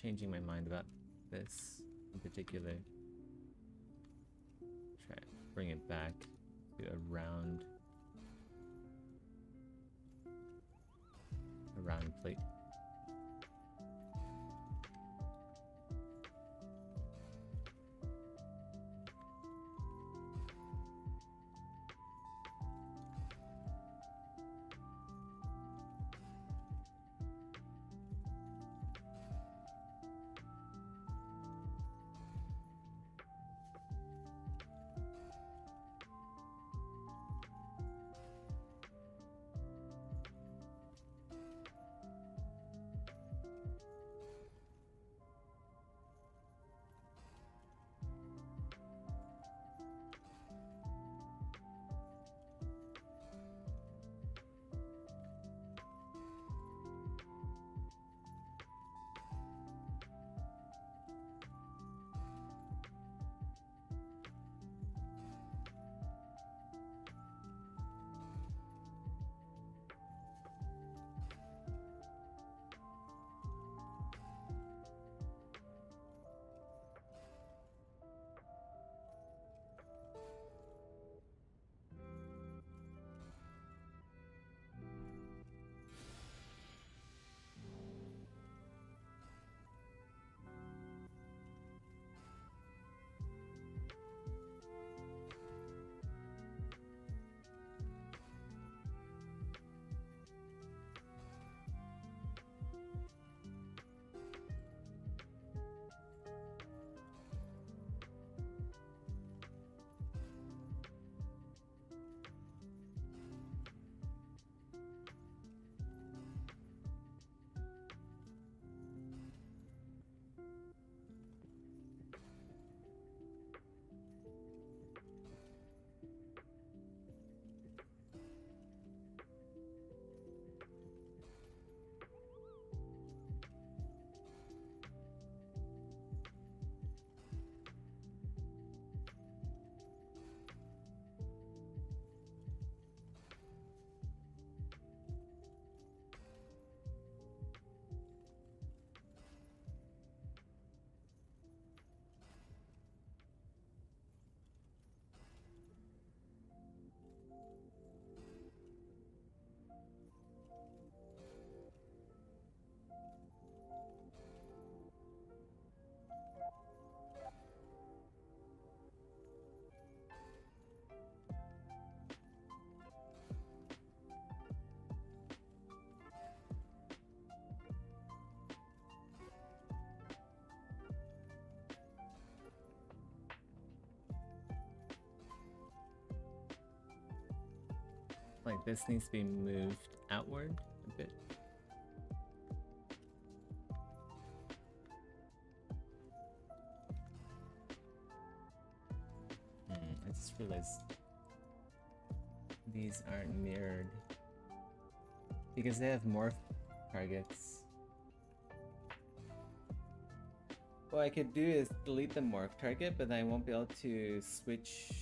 Changing my mind about this in particular. Try to bring it back to a round plate. like this needs to be moved outward a bit. I just realized these aren't mirrored because they have morph targets. What I could do is delete the morph target, but then I won't be able to switch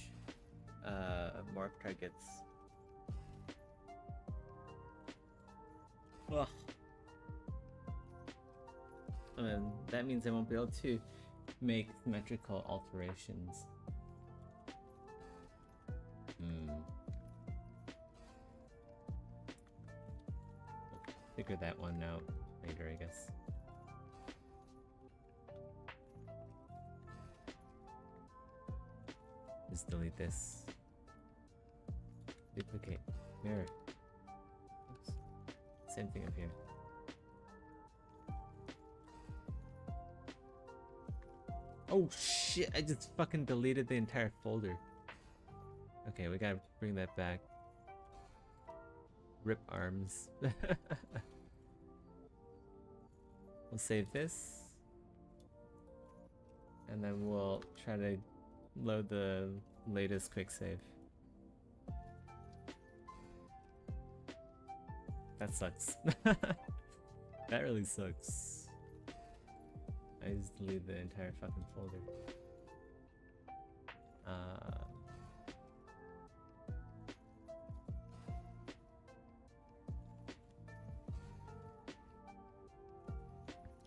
morph targets. Ugh. And that means I won't be able to make symmetrical alterations. Figure that one out later, I guess. Just delete this. Duplicate. Mirror. Oops. Same thing up here. Oh shit, I just fucking deleted the entire folder. Okay, we gotta bring that back. Rip arms. We'll save this. And then we'll try to load the latest quick save. That sucks. That really sucks. I just deleted the entire fucking folder.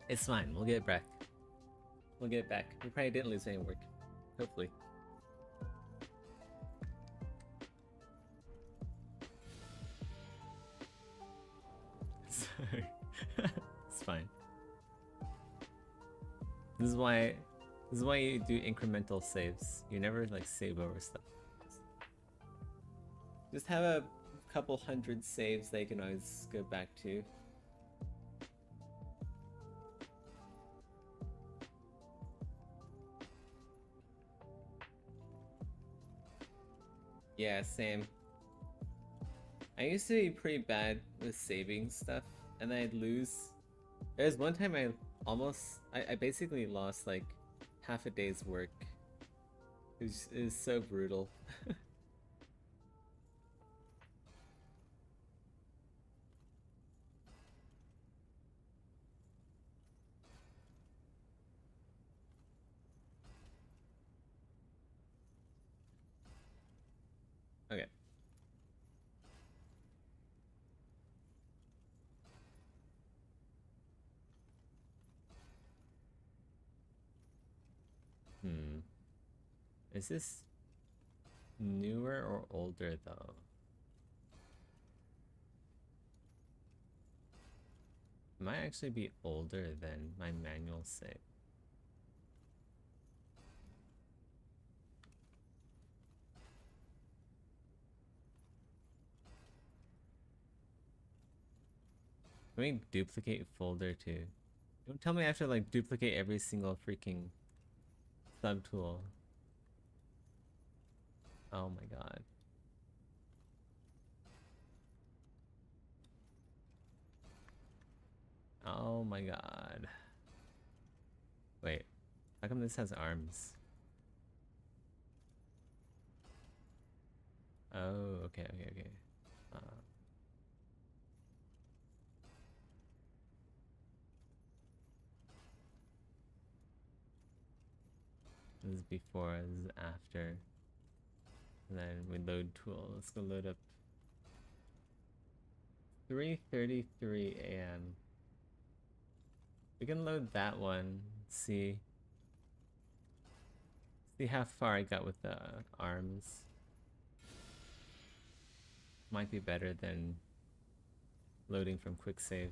It's fine, we'll get it back. We'll get it back. We probably didn't lose any work. Hopefully. Sorry. It's fine. This is why you do incremental saves. You never like save over stuff. Just have a couple hundred saves that you can always go back to. Yeah, same. I used to be pretty bad with saving stuff, and then I'd lose. There was one time I basically lost like half a day's work. It was so brutal. Okay. Is this newer or older though? It might actually be older than my manual save. Let me duplicate folder too. Don't tell me I have to like duplicate every single freaking subtool. Oh my god. Oh my god. Wait, how come this has arms? Oh, okay. This is before, this is after. And then we load tool. Let's go load up 3:33 a.m. We can load that one. See how far I got with the arms. Might be better than loading from quick save.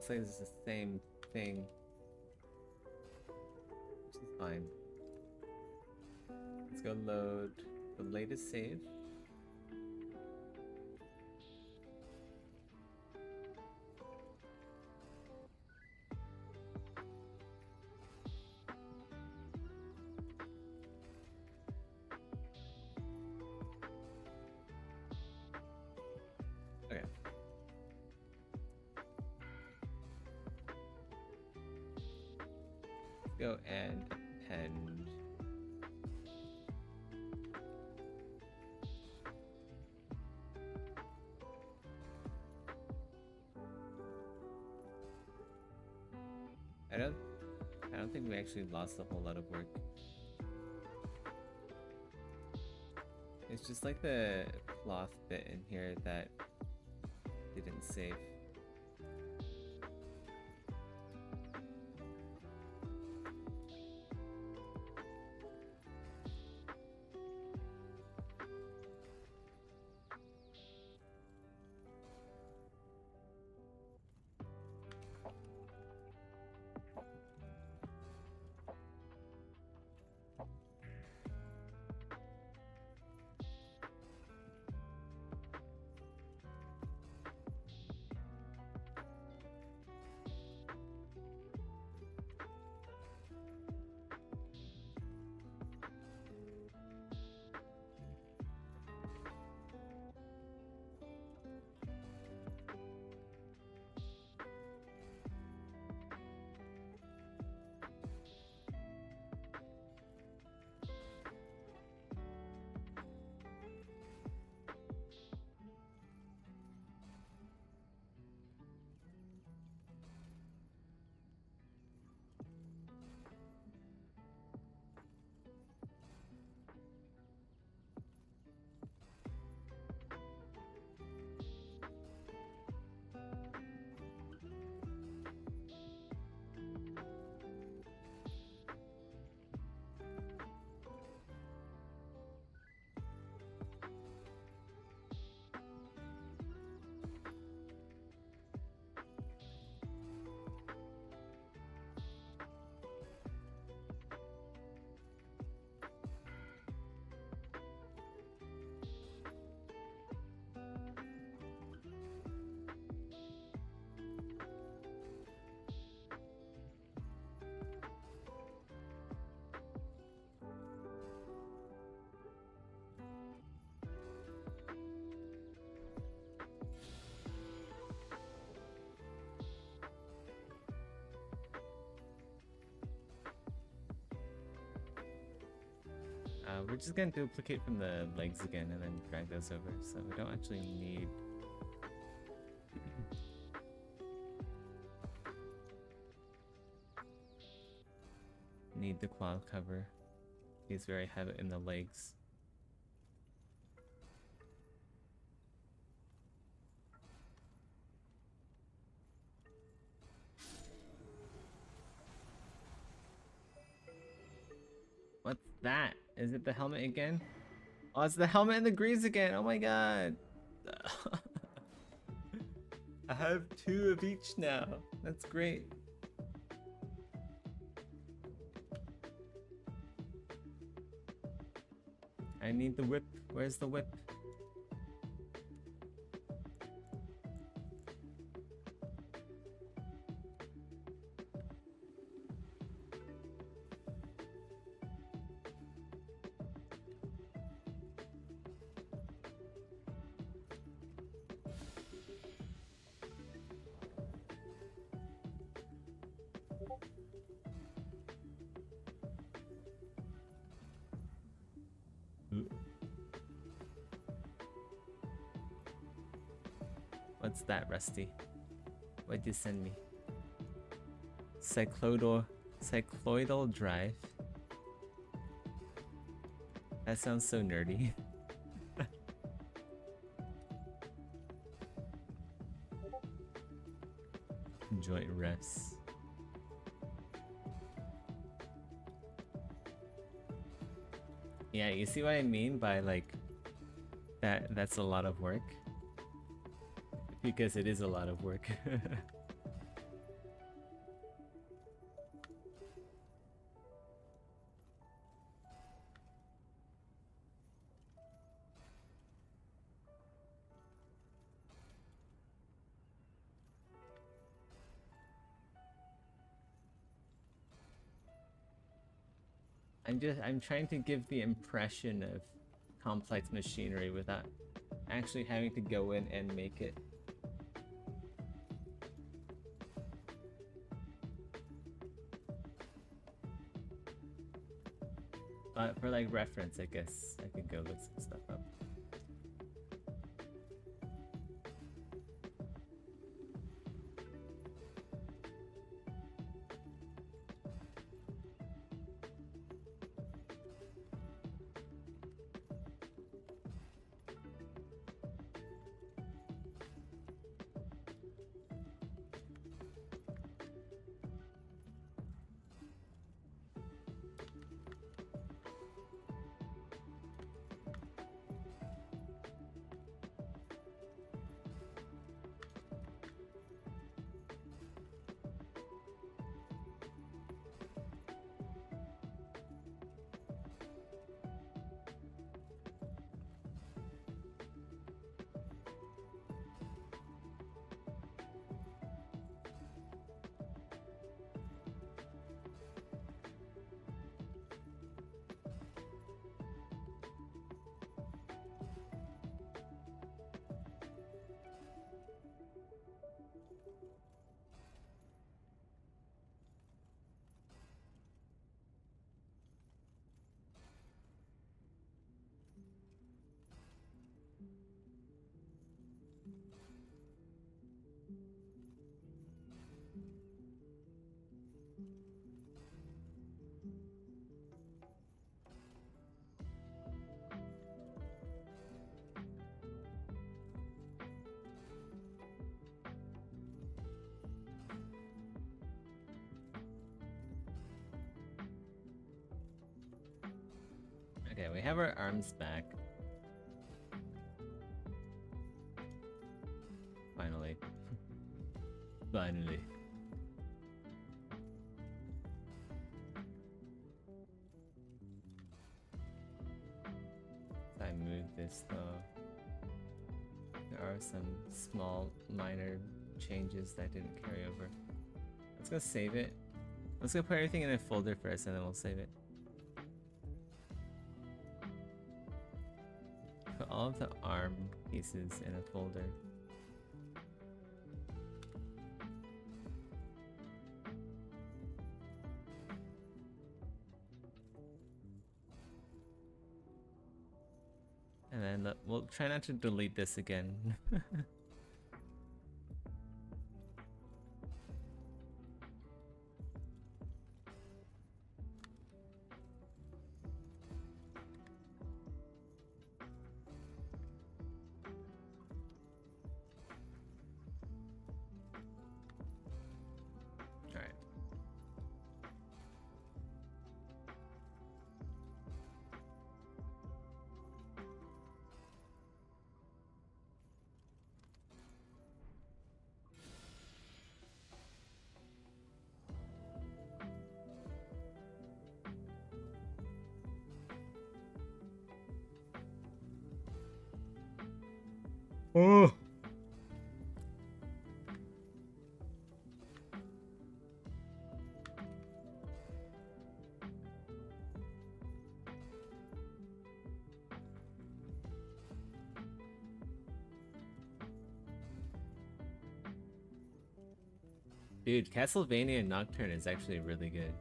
looks like it's the same thing. Which is fine. Let's go load the latest save. Okay. Let's go and append. I don't think we actually lost a whole lot of work. It's just like the cloth bit in here that didn't save. We're just gonna duplicate from the legs again and then drag those over, so we don't actually need the quad cover. He's very heavy in the legs. What's that? Is it the helmet again? Oh, it's the helmet and the greaves again. Oh my god. I have 2 of each now. That's great. I need the whip. Where's the whip? What's that, Rusty? What'd you send me? Cycloidal drive. That sounds so nerdy. Joint rests. Yeah, you see what I mean by like that's a lot of work? Because it is a lot of work. I'm trying to give the impression of complex machinery without actually having to go in and make it. But for like reference, I guess I could go look some stuff up. Okay, we have our arms back. Finally. Finally. I move this though. There are some small minor changes that didn't carry over. Let's go save it. Let's go put everything in a folder first and then we'll save it. Put all of the arm pieces in a folder. And then we'll try not to delete this again. Oh. Dude, Castlevania Nocturne is actually really good.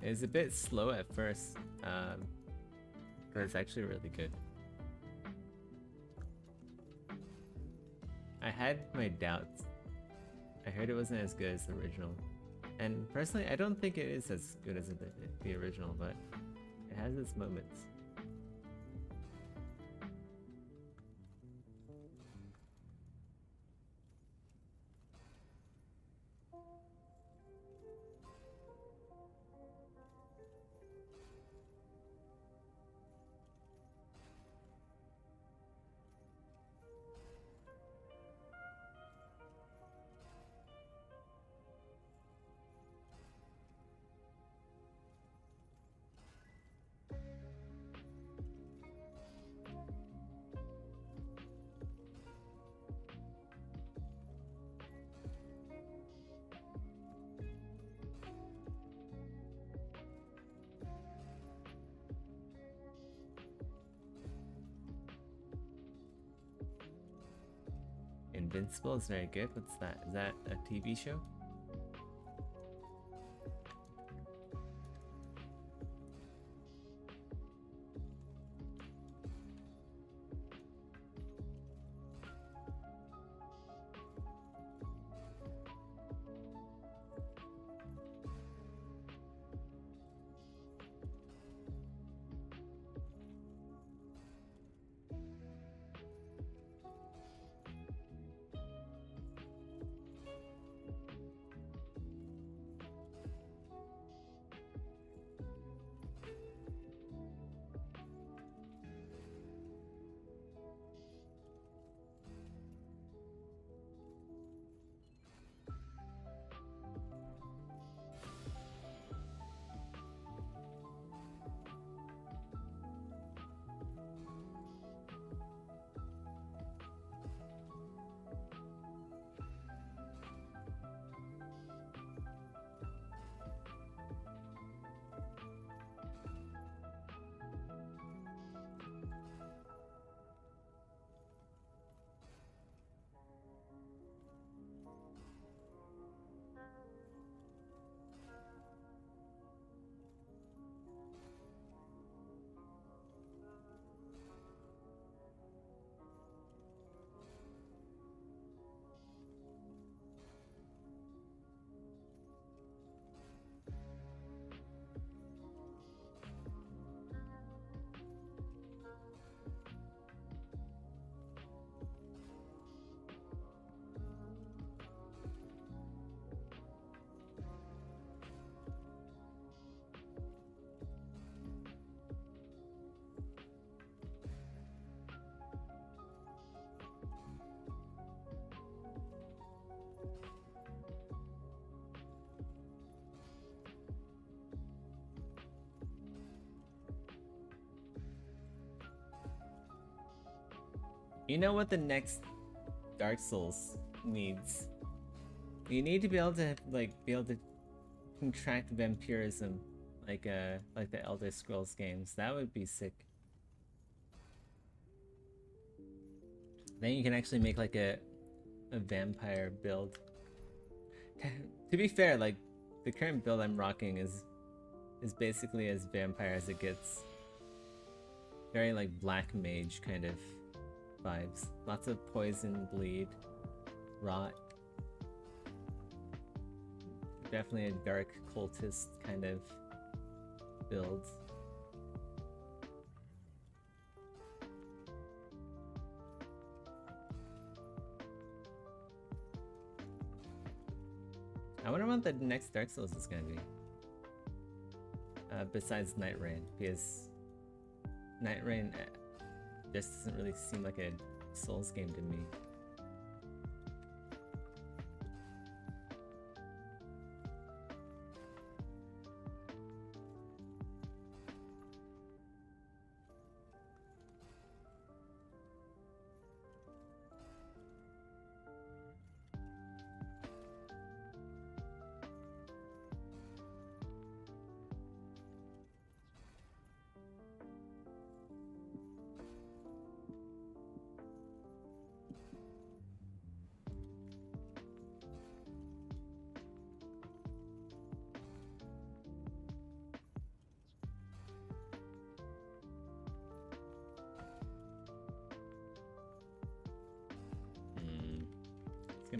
It's a bit slow at first, but it's actually really good. I had my doubts. I heard it wasn't as good as the original. And personally, I don't think it is as good as the original, but it has its moments. Invincible is very good. What's that? Is that a TV show? You know what the next Dark Souls needs? You need to be able to contract vampirism like the Elder Scrolls games. That would be sick. Then you can actually make like a vampire build. To be fair, like the current build I'm rocking is basically as vampire as it gets. Very like black mage kind of vibes. Lots of poison, bleed, rot. Definitely a dark cultist kind of build. I wonder what the next Dark Souls is gonna be. Besides Night Rain, because Night Rain just doesn't really seem like a Souls game to me.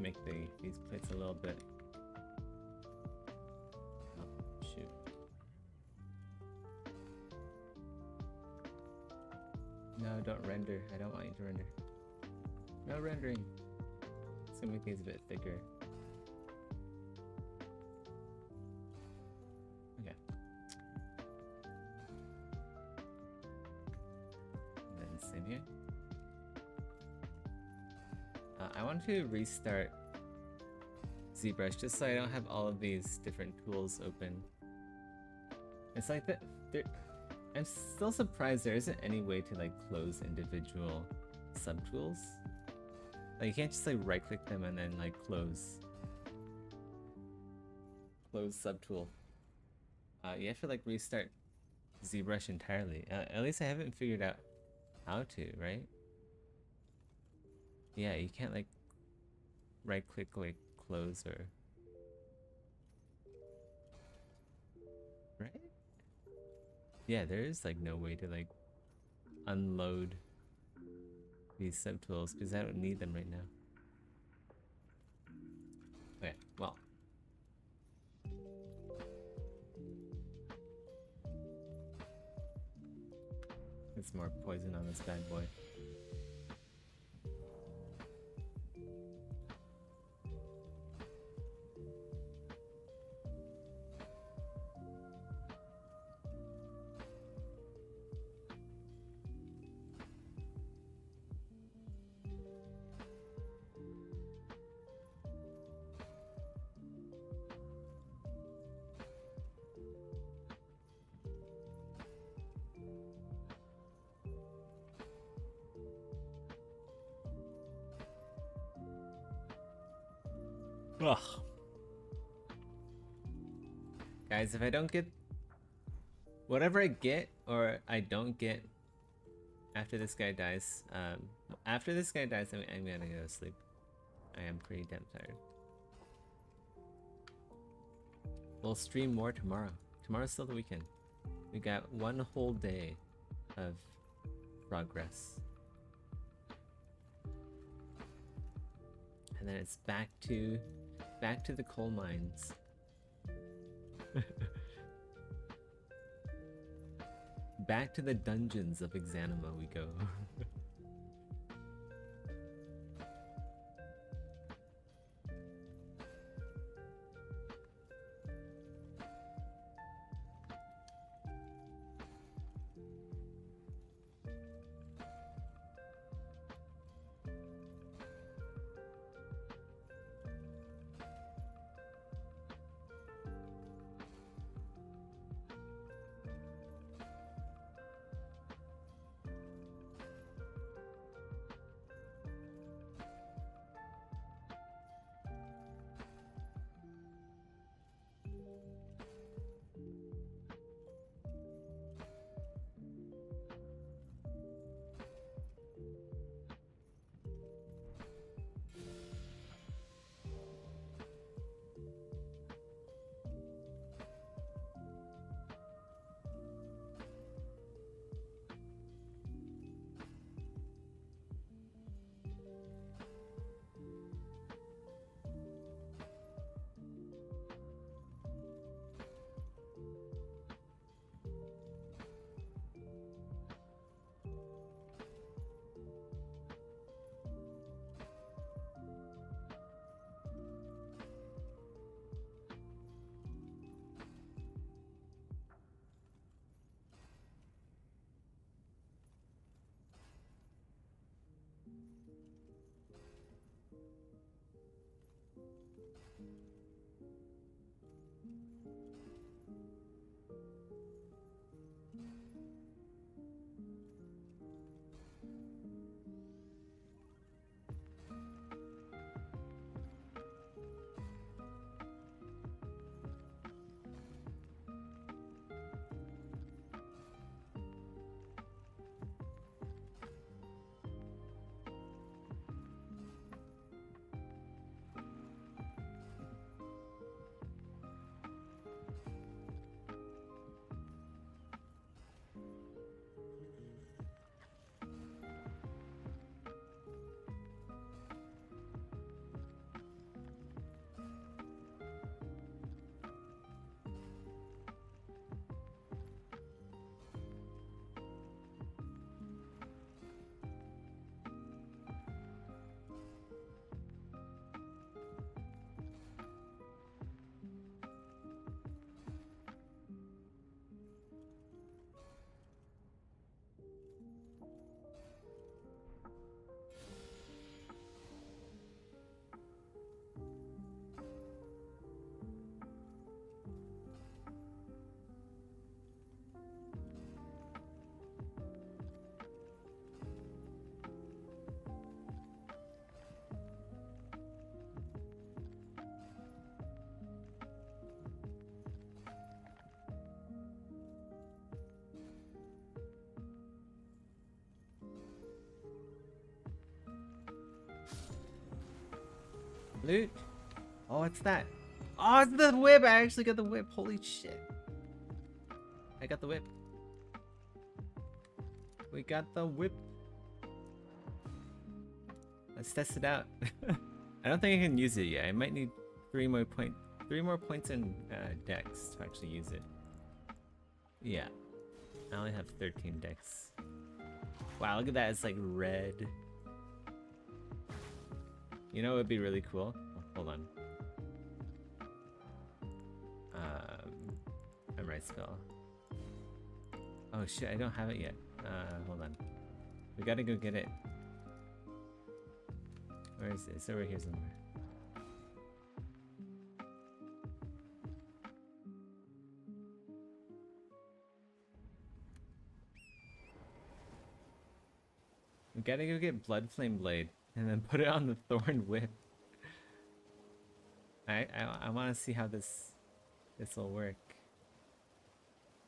Make these plates a little bit. Oh, shoot. No, don't render. I don't want you to render. No rendering. It's gonna make these a bit thicker. Okay. And then same here. I want to restart ZBrush just so I don't have all of these different tools open. It's like that. I'm still surprised there isn't any way to like close individual subtools. Like you can't just like right click them and then like close subtool. You have to like restart ZBrush entirely. At least I haven't figured out how to, right? Yeah, you can't like right click like close or right? Yeah, there is like no way to like unload these subtools because I don't need them right now. Okay, well. It's more poison on this bad boy. Ugh. Guys, if I don't get whatever I get or I don't get after this guy dies, I'm gonna go to sleep. I am pretty damn tired. We'll stream more tomorrow. Tomorrow's still the weekend. We got one whole day of progress. And then it's back to the coal mines. Back to the dungeons of Exanima we go. Loot. Oh, what's that? Oh, it's the whip! I actually got the whip. Holy shit. I got the whip. We got the whip. Let's test it out. I don't think I can use it yet. I might need 3 more points in dex to actually use it. Yeah. I only have 13 dex. Wow, look at that. It's like red. You know what would be really cool? Oh, hold on. Memorize spell. Oh shit, I don't have it yet. Hold on. We gotta go get it. Where is it? It's over here somewhere. We gotta go get Blood Flame Blade and then put it on the Thorn Whip. I want to see how this will work.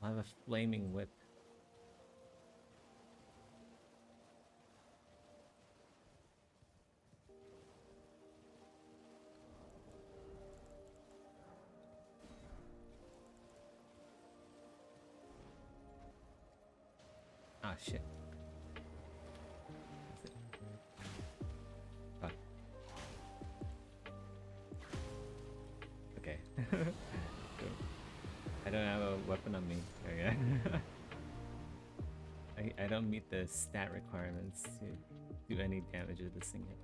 I'll have a flaming whip. Ah, shit. Fuck. Okay. I don't have a weapon on me. Okay. I don't meet the stat requirements to do any damage with this thing yet.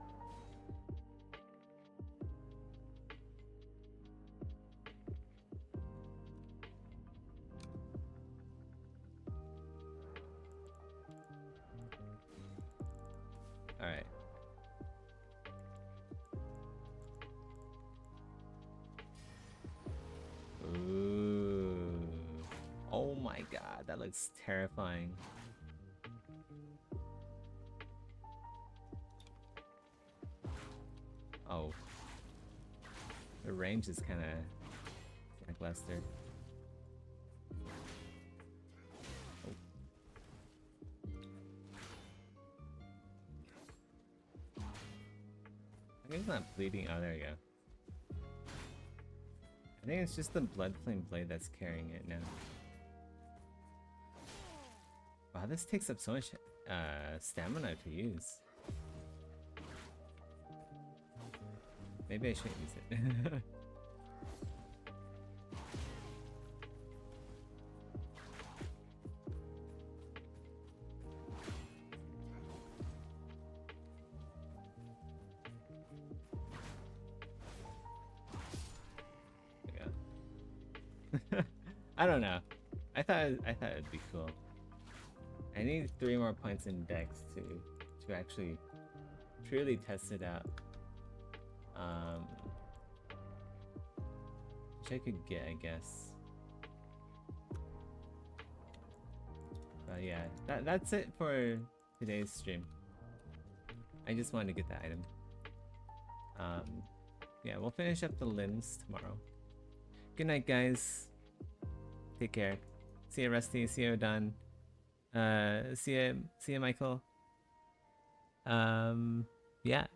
Alright. Ooh. Oh my god, that looks terrifying. Oh. The range is kind of lackluster. Oh. I think it's not bleeding. Oh, there we go. I think it's just the Blood Flame Blade that's carrying it now. Wow, this takes up so much stamina to use. Maybe I shouldn't use it. I don't know. I thought it'd be cool. I need 3 more points in dex to actually truly test it out. Which I could get, I guess. But yeah, that's it for today's stream. I just wanted to get the item. Yeah, we'll finish up the limbs tomorrow. Good night, guys. Take care. See you, Rusty. See you, Don. See you, Michael. Yeah.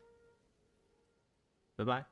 Bye-bye.